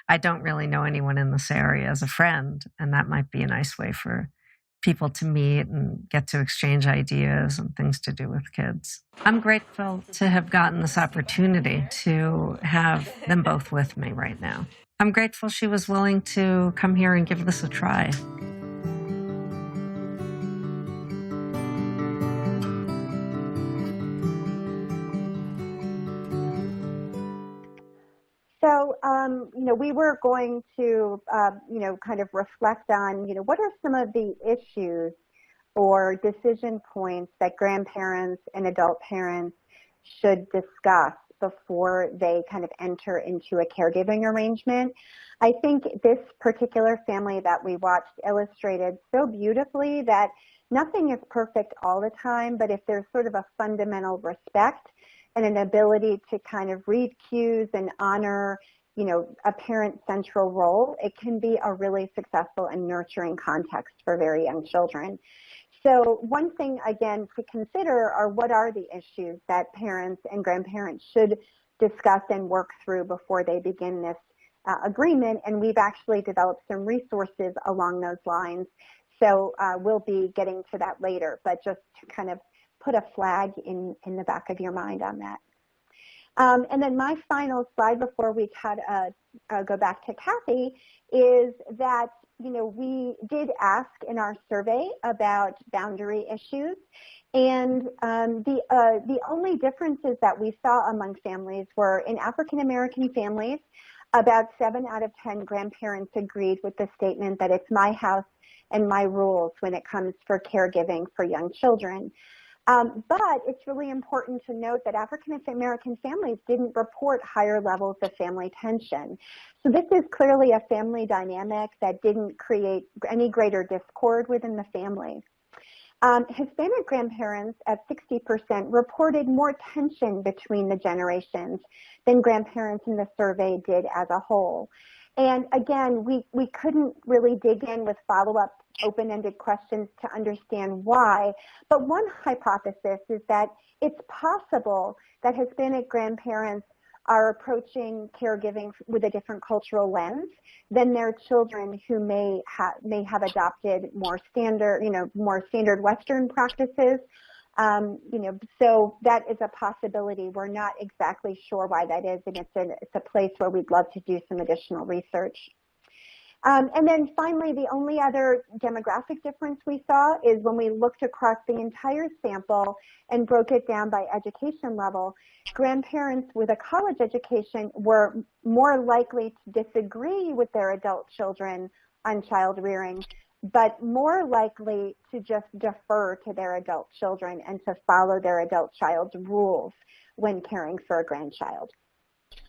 I don't really know anyone in this area as a friend, and that might be a nice way for people to meet and get to exchange ideas and things to do with kids. I'm grateful to have gotten this opportunity to have them both with me right now. I'm grateful she was willing to come here and give this a try. So, we were going to, kind of reflect on, what are some of the issues or decision points that grandparents and adult parents should discuss before they kind of enter into a caregiving arrangement. I think this particular family that we watched illustrated so beautifully that nothing is perfect all the time, but if there's sort of a fundamental respect and an ability to kind of read cues and honor, a parent central role, it can be a really successful and nurturing context for very young children. So one thing, again, to consider are what are the issues that parents and grandparents should discuss and work through before they begin this agreement, and we've actually developed some resources along those lines. So we'll be getting to that later, but just to kind of put a flag in the back of your mind on that. And then my final slide before we go back to Kathy is that, we did ask in our survey about boundary issues, and the only differences that we saw among families were in African American families, about 7 out of 10 grandparents agreed with the statement that it's my house and my rules when it comes for caregiving for young children. But it's really important to note that African American families didn't report higher levels of family tension. So this is clearly a family dynamic that didn't create any greater discord within the family. Hispanic grandparents at 60% reported more tension between the generations than grandparents in the survey did as a whole. And again, we couldn't really dig in with follow-up open-ended questions to understand why, but one hypothesis is that it's possible that Hispanic grandparents are approaching caregiving with a different cultural lens than their children who may have adopted more standard Western practices. So that is a possibility. We're not exactly sure why that is, and it's a place where we'd love to do some additional research. And then finally, the only other demographic difference we saw is when we looked across the entire sample and broke it down by education level, grandparents with a college education were more likely to disagree with their adult children on child rearing, but more likely to just defer to their adult children and to follow their adult child's rules when caring for a grandchild.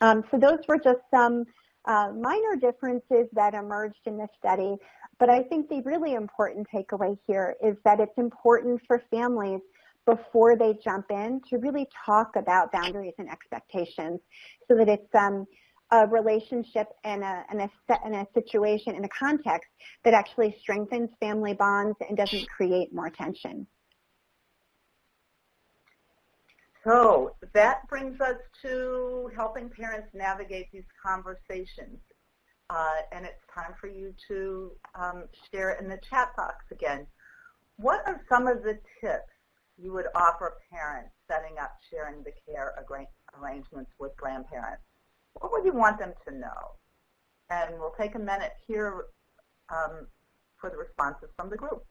So those were just some minor differences that emerged in the study, but I think the really important takeaway here is that it's important for families before they jump in to really talk about boundaries and expectations so that it's a relationship and a situation and a context that actually strengthens family bonds and doesn't create more tension. So that brings us to helping parents navigate these conversations. And it's time for you to share in the chat box again. What are some of the tips you would offer parents setting up sharing the care arrangements with grandparents? What would you want them to know? And we'll take a minute here for the responses from the group.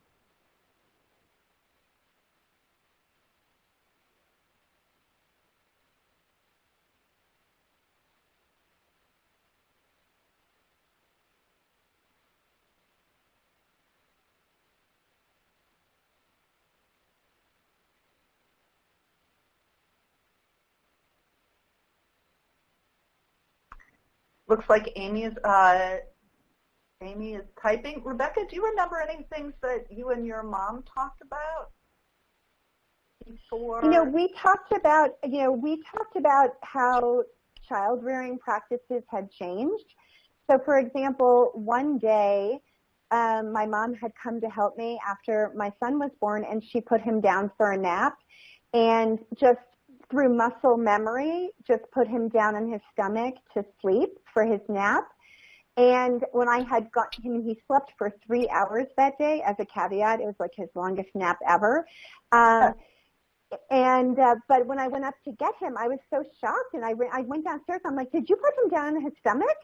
Looks like Amy is typing. Rebecca, do you remember any things that you and your mom talked about before? We talked about how child rearing practices had changed. So, for example, one day my mom had come to help me after my son was born, and she put him down for a nap, and just through muscle memory, just put him down on his stomach to sleep for his nap. And when I had got him, he slept for 3 hours that day. As a caveat, it was like his longest nap ever. But when I went up to get him, I was so shocked, and I went downstairs. I'm like, "Did you put him down on his stomach?"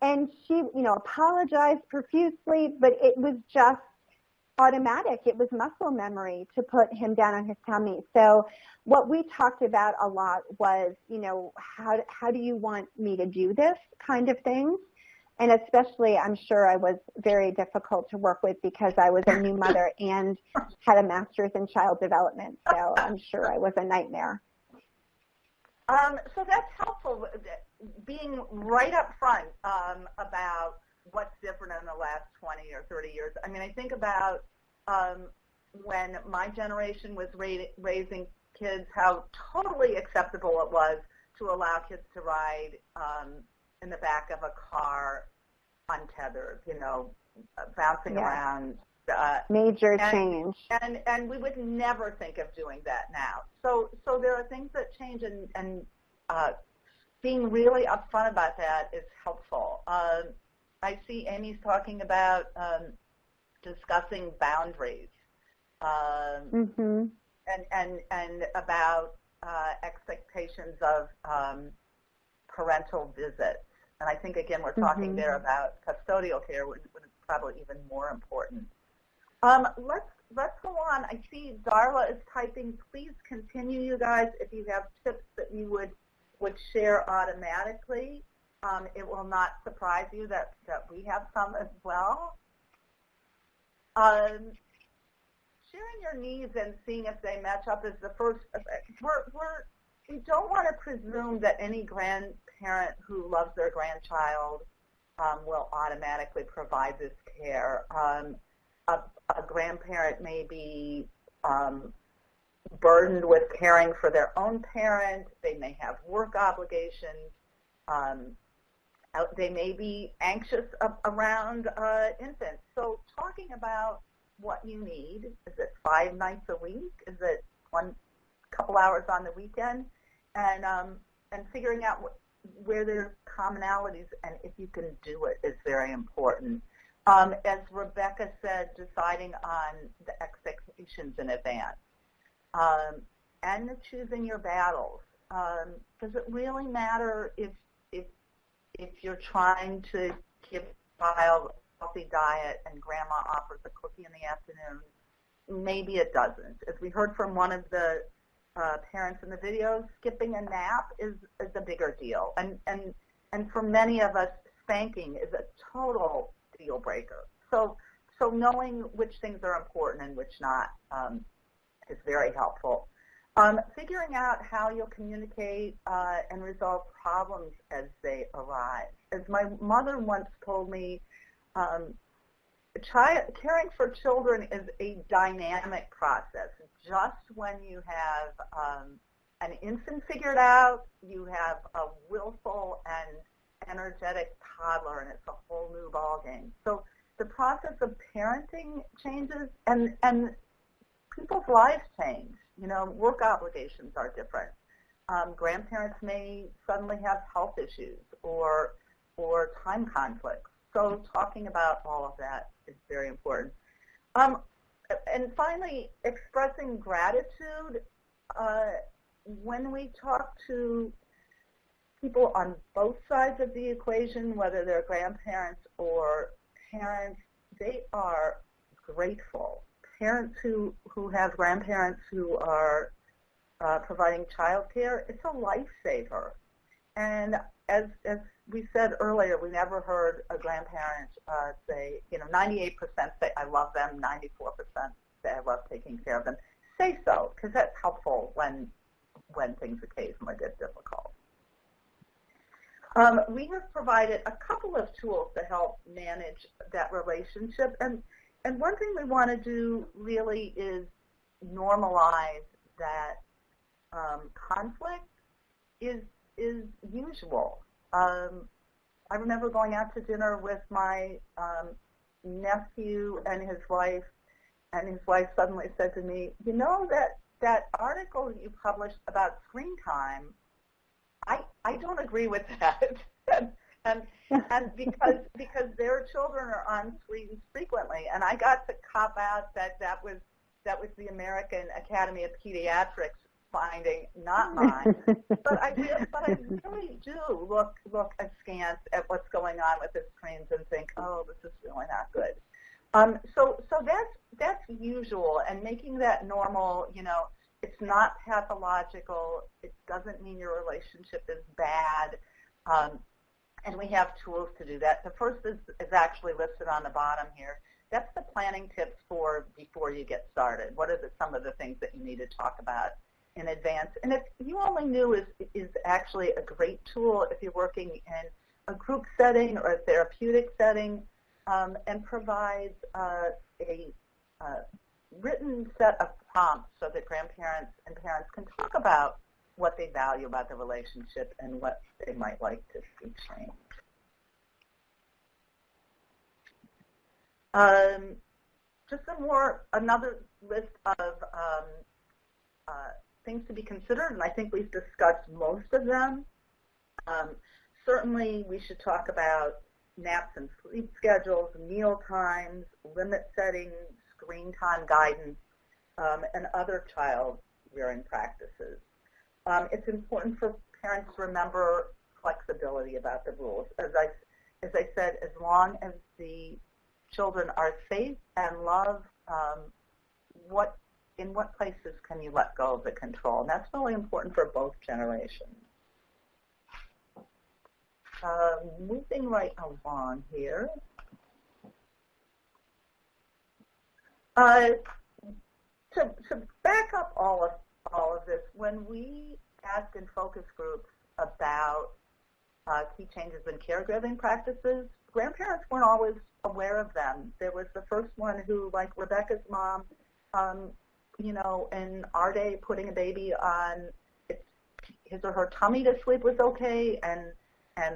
And she, apologized profusely, but it was just automatic. It was muscle memory to put him down on his tummy. So what we talked about a lot was, how do you want me to do this kind of thing? And especially, I'm sure I was very difficult to work with because I was a new mother and had a master's in child development. So I'm sure I was a nightmare. So that's helpful, being right up front about what's different in the last 20 or 30 years. I mean, I think about when my generation was raising kids, how totally acceptable it was to allow kids to ride in the back of a car untethered, bouncing around. Major change. And we would never think of doing that now. So there are things that change, and being really upfront about that is helpful. I see Amy's talking about discussing boundaries and about expectations of parental visits. And I think, again, we're talking there about custodial care, when it's probably even more important. Let's go on. I see Darla is typing. Please continue, you guys, if you have tips that you would share automatically. It will not surprise you that we have some as well. Sharing your needs and seeing if they match up is the first. We don't want to presume that any grandparent who loves their grandchild will automatically provide this care. A grandparent may be burdened with caring for their own parent. They may have work obligations. They may be anxious around infants. So talking about what you need, is it 5 nights a week? Is it one couple hours on the weekend? And figuring out where there's commonalities and if you can do it is very important. As Rebecca said, deciding on the expectations in advance and choosing your battles. Does it really matter if you're trying to give a child a healthy diet and grandma offers a cookie in the afternoon? Maybe it doesn't. As we heard from one of the parents in the video, skipping a nap is a bigger deal. And for many of us, spanking is a total deal breaker. So knowing which things are important and which not is very helpful. Figuring out how you'll communicate and resolve problems as they arise. As my mother once told me, caring for children is a dynamic process. Just when you have an infant figured out, you have a willful and energetic toddler, and it's a whole new ballgame. So the process of parenting changes, and people's lives change. Work obligations are different. Grandparents may suddenly have health issues or time conflicts. So talking about all of that is very important. And finally, expressing gratitude. When we talk to people on both sides of the equation, whether they're grandparents or parents, they are grateful. Parents who have grandparents who are providing child care, it's a lifesaver. And as we said earlier, we never heard a grandparent say, 98% say I love them, 94% say I love taking care of them. Say so, because that's helpful when things occasionally get difficult. We have provided a couple of tools to help manage that relationship, and one thing we want to do really is normalize that conflict is usual. I remember going out to dinner with my nephew and his wife suddenly said to me, that article that you published about screen time, I don't agree with that. and because their children are on screens frequently, and I got to cop out that was the American Academy of Pediatrics finding, not mine. but I really do look askance at what's going on with the screens and think, oh, this is really not good. So that's usual, and making that normal. It's not pathological. It doesn't mean your relationship is bad. And we have tools to do that. The first is actually listed on the bottom here. That's the planning tips for before you get started. What are some of the things that you need to talk about in advance? And if you only knew is actually a great tool if you're working in a group setting or a therapeutic setting, and provides a written set of prompts so that grandparents and parents can talk about what they value about the relationship and what they might like to see change. Just another list of things to be considered, and I think we've discussed most of them. Certainly, we should talk about naps and sleep schedules, meal times, limit settings, screen time guidance, and other child rearing practices. It's important for parents to remember flexibility about the rules. As I said, as long as the children are safe and loved, in what places can you let go of the control? And that's really important for both generations. Moving right along here. To back up all of this, when we asked in focus groups about key changes in caregiving practices, grandparents weren't always aware of them. There was the first one who, like Rebecca's mom, in our day, putting a baby on his or her tummy to sleep was okay, and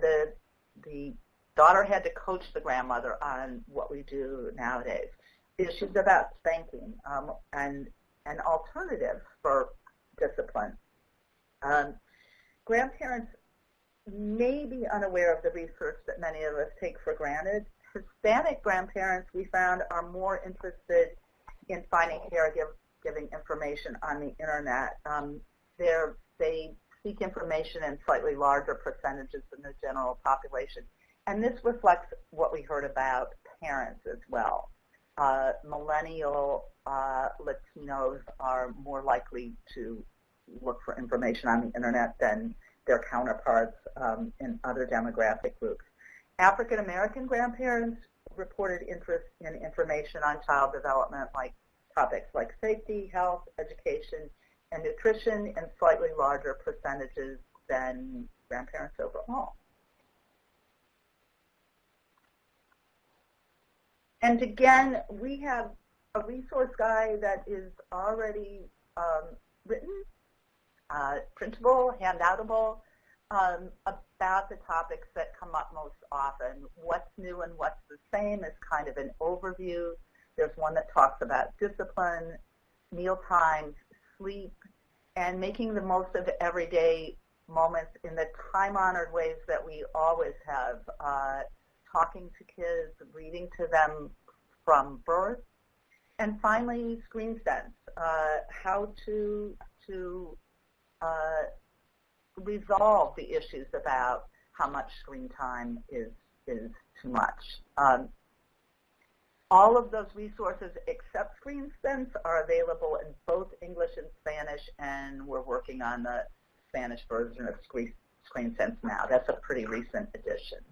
the daughter had to coach the grandmother on what we do nowadays. Issues about spanking and an alternative for discipline. Grandparents may be unaware of the research that many of us take for granted. Hispanic grandparents, we found, are more interested in finding caregiving information on the internet. They seek information in slightly larger percentages than the general population. And this reflects what we heard about parents as well. Millennial Latinos are more likely to look for information on the internet than their counterparts in other demographic groups. African American grandparents reported interest in information on child development, like topics like safety, health, education, and nutrition in slightly larger percentages than grandparents overall. And again, we have a resource guide that is already written, printable, handoutable, about the topics that come up most often. What's new and what's the same is kind of an overview. There's one that talks about discipline, meal times, sleep, and making the most of the everyday moments in the time-honored ways that we always have. Talking to kids, reading to them from birth, And finally, screen sense, how to resolve the issues about how much screen time is too much. All of those resources except Screen Sense are available in both English and Spanish, and we're working on the Spanish version of Screen Sense now. That's a pretty recent addition.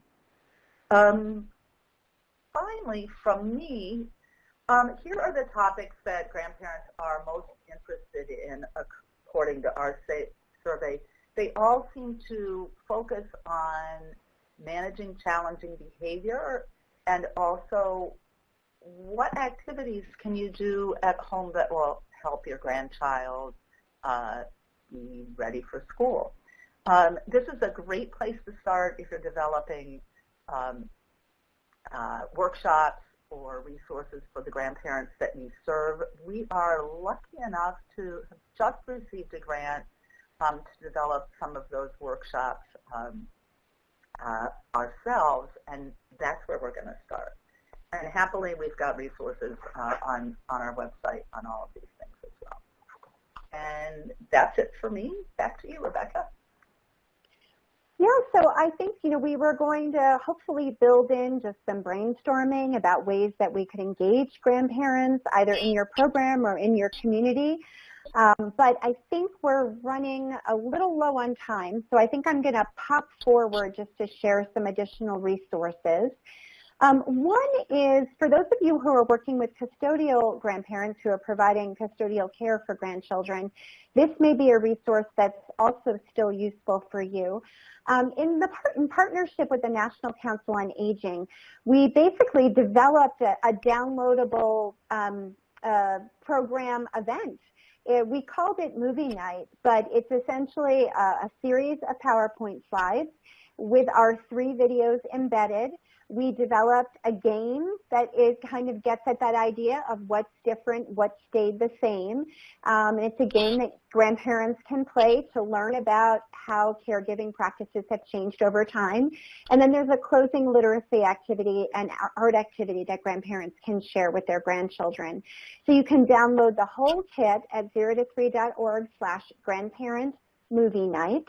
Finally, from me, here are the topics that grandparents are most interested in according to our survey. They all seem to focus on managing challenging behavior and also what activities can you do at home that will help your grandchild be ready for school. This is a great place to start if you're developing workshops or resources for the grandparents that you serve. We are lucky enough to have just received a grant to develop some of those workshops ourselves, and that's where we're going to start. And happily, we've got resources on our website on all of these things as well. And that's it for me. Back to you, Rebecca. Yeah, so I think, we were going to hopefully build in just some brainstorming about ways that we could engage grandparents either in your program or in your community. But I think we're running a little low on time, so I think I'm going to pop forward just to share some additional resources. One is, for those of you who are working with custodial grandparents who are providing custodial care for grandchildren, this may be a resource that's also still useful for you. In partnership with the National Council on Aging, we basically developed a downloadable program event. We called it Movie Night, but it's essentially a series of PowerPoint slides with our 3 videos embedded. We developed a game that kind of gets at that idea of what's different, what stayed the same. It's a game that grandparents can play to learn about how caregiving practices have changed over time. And then there's a closing literacy activity and art activity that grandparents can share with their grandchildren. So you can download the whole kit at 0to3.org/grandparent movie night.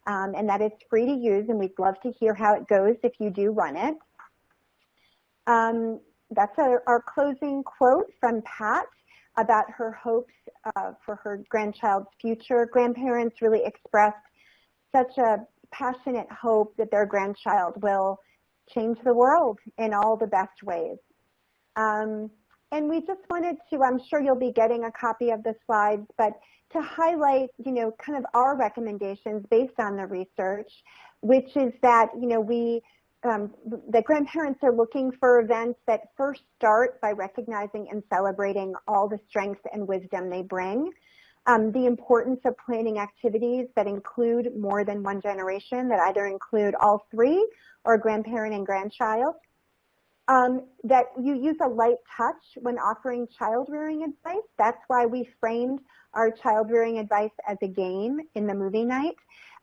And that is free to use, and we'd love to hear how it goes if you do run it. That's our closing quote from Pat about her hopes for her grandchild's future. Grandparents really expressed such a passionate hope that their grandchild will change the world in all the best ways. And we just wanted to, I'm sure you'll be getting a copy of the slides, but to highlight, kind of our recommendations based on the research, which is that, the grandparents are looking for events that first start by recognizing and celebrating all the strengths and wisdom they bring. The importance of planning activities that include more than one generation, that either include all 3 or grandparent and grandchild. That you use a light touch when offering child rearing advice. That's why we framed our child rearing advice as a game in the movie night.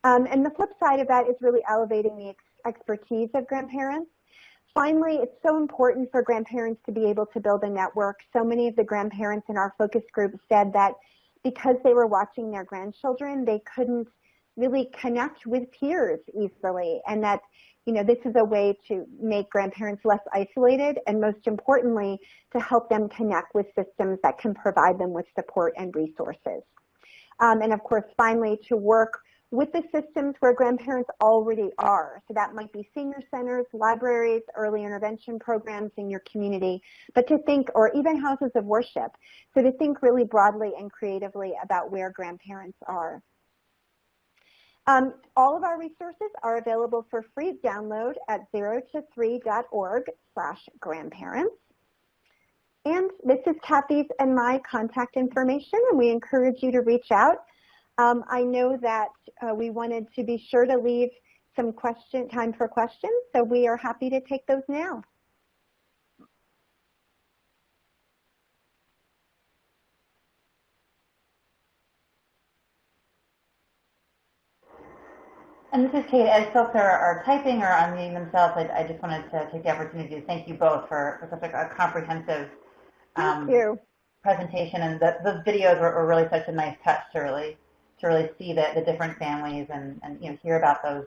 And the flip side of that is really elevating the expertise of grandparents. Finally, it's so important for grandparents to be able to build a network. So many of the grandparents in our focus group said that because they were watching their grandchildren, they couldn't really connect with peers easily, and that this is a way to make grandparents less isolated and, most importantly, to help them connect with systems that can provide them with support and resources. And of course, finally, to work with the systems where grandparents already are. So that might be senior centers, libraries, early intervention programs in your community, but to think, or even houses of worship, so to think really broadly and creatively about where grandparents are. All of our resources are available for free download at 0to3.org/grandparents. And this is Kathy's and my contact information, and we encourage you to reach out. I know that we wanted to be sure to leave some time for questions, so we are happy to take those now. And this is Kate. As folks are typing or unmuting themselves, I just wanted to take the opportunity to thank you both for such a comprehensive Thank you. presentation, and those videos were really such a nice touch to really see the different families and hear about those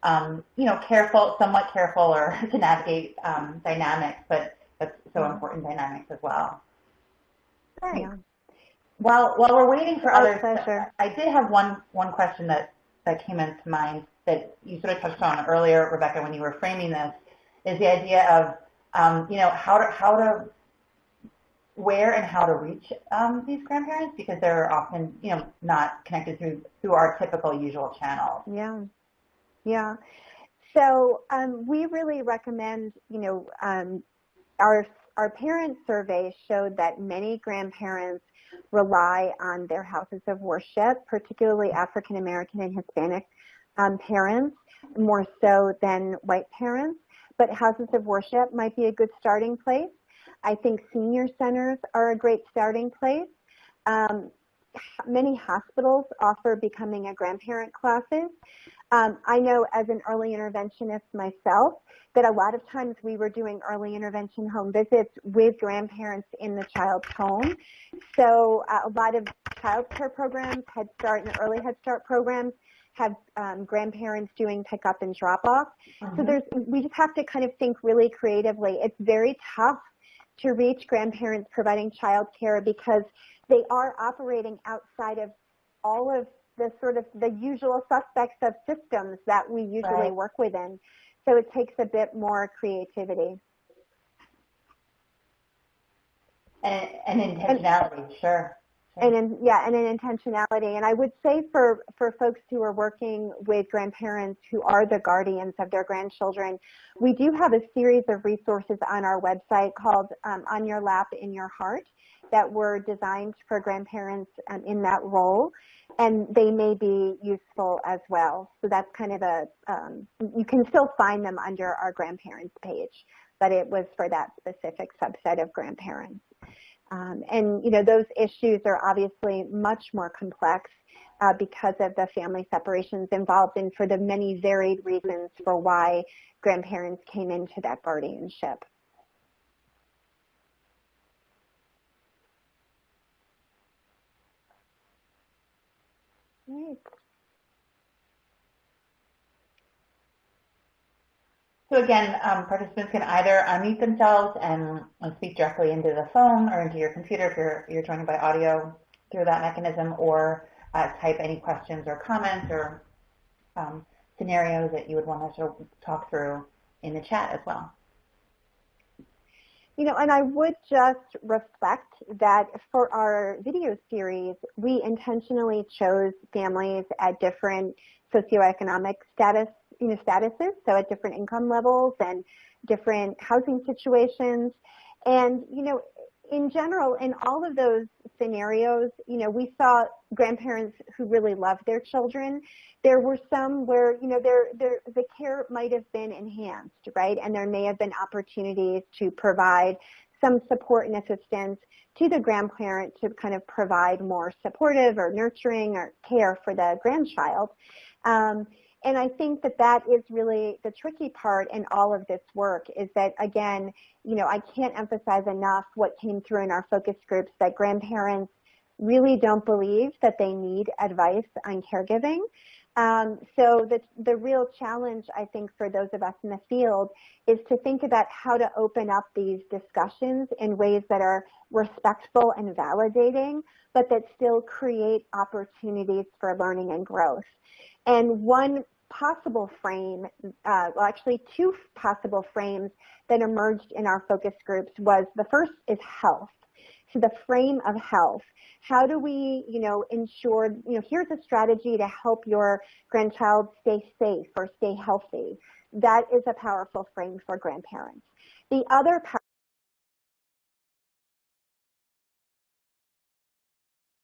somewhat careful or to navigate dynamics, but that's so important dynamics as well. Right. Yeah. While we're waiting for others, pleasure. I did have one question that came into mind that you sort of touched on earlier, Rebecca, when you were framing this, is the idea of where and how to reach these grandparents, because they're often not connected through our typical usual channels. Yeah, yeah. So we really recommend, our parent survey showed that many grandparents rely on their houses of worship, particularly African American and Hispanic parents, more so than white parents. But houses of worship might be a good starting place. I think senior centers are a great starting place. Many hospitals offer becoming a grandparent classes. I know as an early interventionist myself that a lot of times we were doing early intervention home visits with grandparents in the child's home. So a lot of child care programs, Head Start and early Head Start programs have grandparents doing pickup and drop off. So we just have to kind of think really creatively. It's very tough to reach grandparents providing child care because they are operating outside of all of the sort of the usual suspects of systems that we usually work within. So it takes a bit more creativity. And intentionality, sure. And an intentionality. And I would say for folks who are working with grandparents who are the guardians of their grandchildren, we do have a series of resources on our website called On Your Lap, In Your Heart that were designed for grandparents in that role, and they may be useful as well. So that's kind of you can still find them under our grandparents page, but it was for that specific subset of grandparents. And those issues are obviously much more complex because of the family separations involved and for the many varied reasons for why grandparents came into that guardianship. Right. So again, participants can either unmute themselves and speak directly into the phone or into your computer if you're joining by audio through that mechanism, or type any questions or comments or scenarios that you would want us to talk through in the chat as well. And I would just reflect that for our video series, we intentionally chose families at different socioeconomic statuses, so at different income levels and different housing situations. And, in general, in all of those scenarios, we saw grandparents who really loved their children. There were some where, the care might have been enhanced, right? And there may have been opportunities to provide some support and assistance to the grandparent to kind of provide more supportive or nurturing or care for the grandchild. And I think that is really the tricky part in all of this work is that, again, I can't emphasize enough what came through in our focus groups, that grandparents really don't believe that they need advice on caregiving. So the real challenge, I think, for those of us in the field is to think about how to open up these discussions in ways that are respectful and validating, but that still create opportunities for learning and growth. And one possible frame, actually two possible frames that emerged in our focus groups was, the first is health. So the frame of health. How do we, ensure, here's a strategy to help your grandchild stay safe or stay healthy. That is a powerful frame for grandparents. The other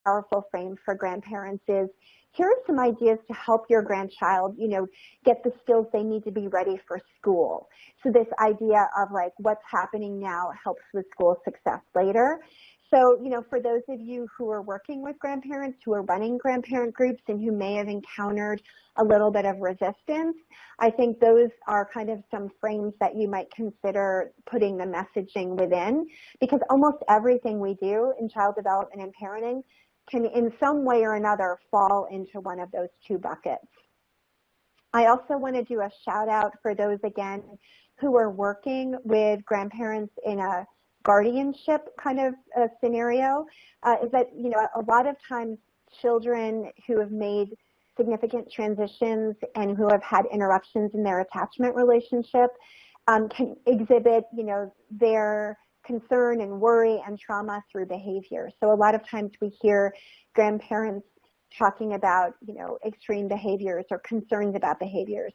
powerful frame for grandparents is, here are some ideas to help your grandchild, get the skills they need to be ready for school. So this idea of what's happening now helps with school success later. So, for those of you who are working with grandparents, who are running grandparent groups, and who may have encountered a little bit of resistance, I think those are kind of some frames that you might consider putting the messaging within, because almost everything we do in child development and parenting can in some way or another fall into one of those two buckets. I also want to do a shout out for those, again, who are working with grandparents in a guardianship kind of scenario, is that, a lot of times children who have made significant transitions and who have had interruptions in their attachment relationship can exhibit, their concern and worry and trauma through behavior. So a lot of times we hear grandparents talking about, extreme behaviors or concerns about behaviors.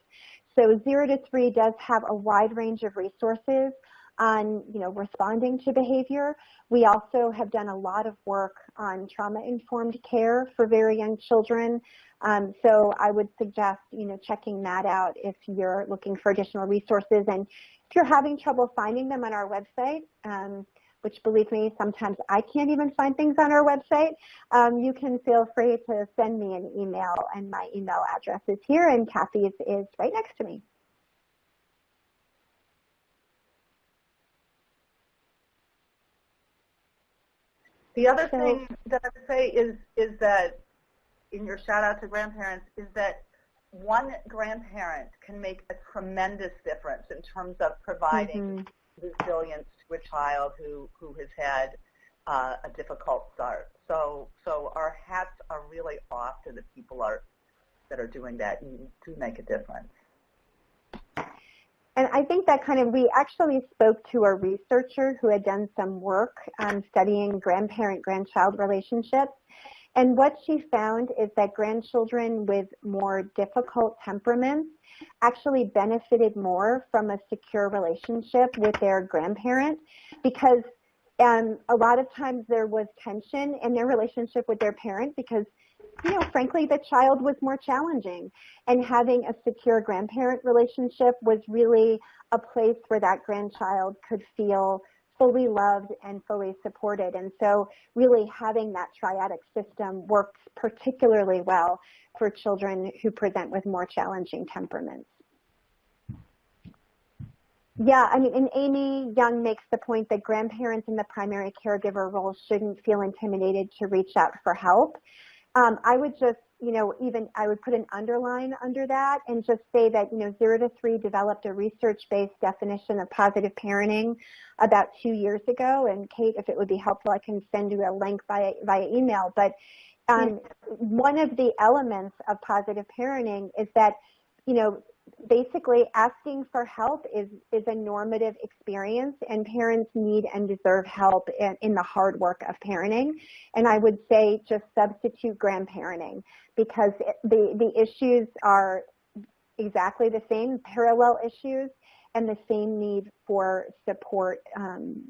So 0 to 3 does have a wide range of resources on, responding to behavior. We also have done a lot of work on trauma-informed care for very young children. So I would suggest, checking that out if you're looking for additional resources. And if you're having trouble finding them on our website, which, believe me, sometimes I can't even find things on our website, you can feel free to send me an email, and my email address is here, and Kathy's is right next to me. The other thing that I would say is that, in your shout out to grandparents, is that one grandparent can make a tremendous difference in terms of providing resilience to a child who has had a difficult start. So our hats are really off to the people that are doing that and do make a difference. And I think that we actually spoke to a researcher who had done some work studying grandparent-grandchild relationships. And what she found is that grandchildren with more difficult temperaments actually benefited more from a secure relationship with their grandparent, because a lot of times there was tension in their relationship with their parent because, frankly, the child was more challenging. And having a secure grandparent relationship was really a place where that grandchild could feel fully loved and fully supported. And so really having that triadic system works particularly well for children who present with more challenging temperaments. Yeah, and Amy Young makes the point that grandparents in the primary caregiver role shouldn't feel intimidated to reach out for help. I would just, I would put an underline under that and just say that, 0 to 3 developed a research-based definition of positive parenting about 2 years ago. And Kate, if it would be helpful, I can send you a link via email. But one of the elements of positive parenting is that, basically asking for help is a normative experience, and parents need and deserve help in the hard work of parenting. And I would say just substitute grandparenting, because the issues are exactly the same, parallel issues, and the same need for support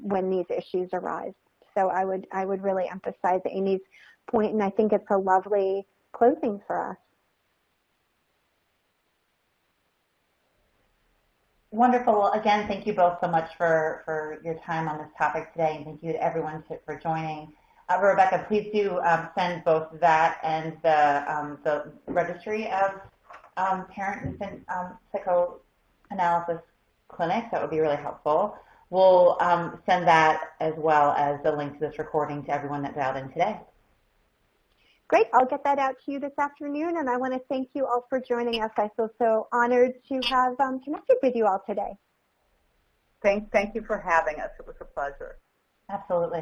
when these issues arise. So I would really emphasize Amy's point, and I think it's a lovely closing for us. Wonderful. Again, thank you both so much for your time on this topic today, and thank you to everyone for joining. Rebecca, please do send both that and the registry of parent-infant psychoanalysis clinics. That would be really helpful. We'll send that as well as the link to this recording to everyone that dialed in today. Great. I'll get that out to you this afternoon, and I want to thank you all for joining us. I feel so honored to have connected with you all today. Thank you for having us. It was a pleasure. Absolutely.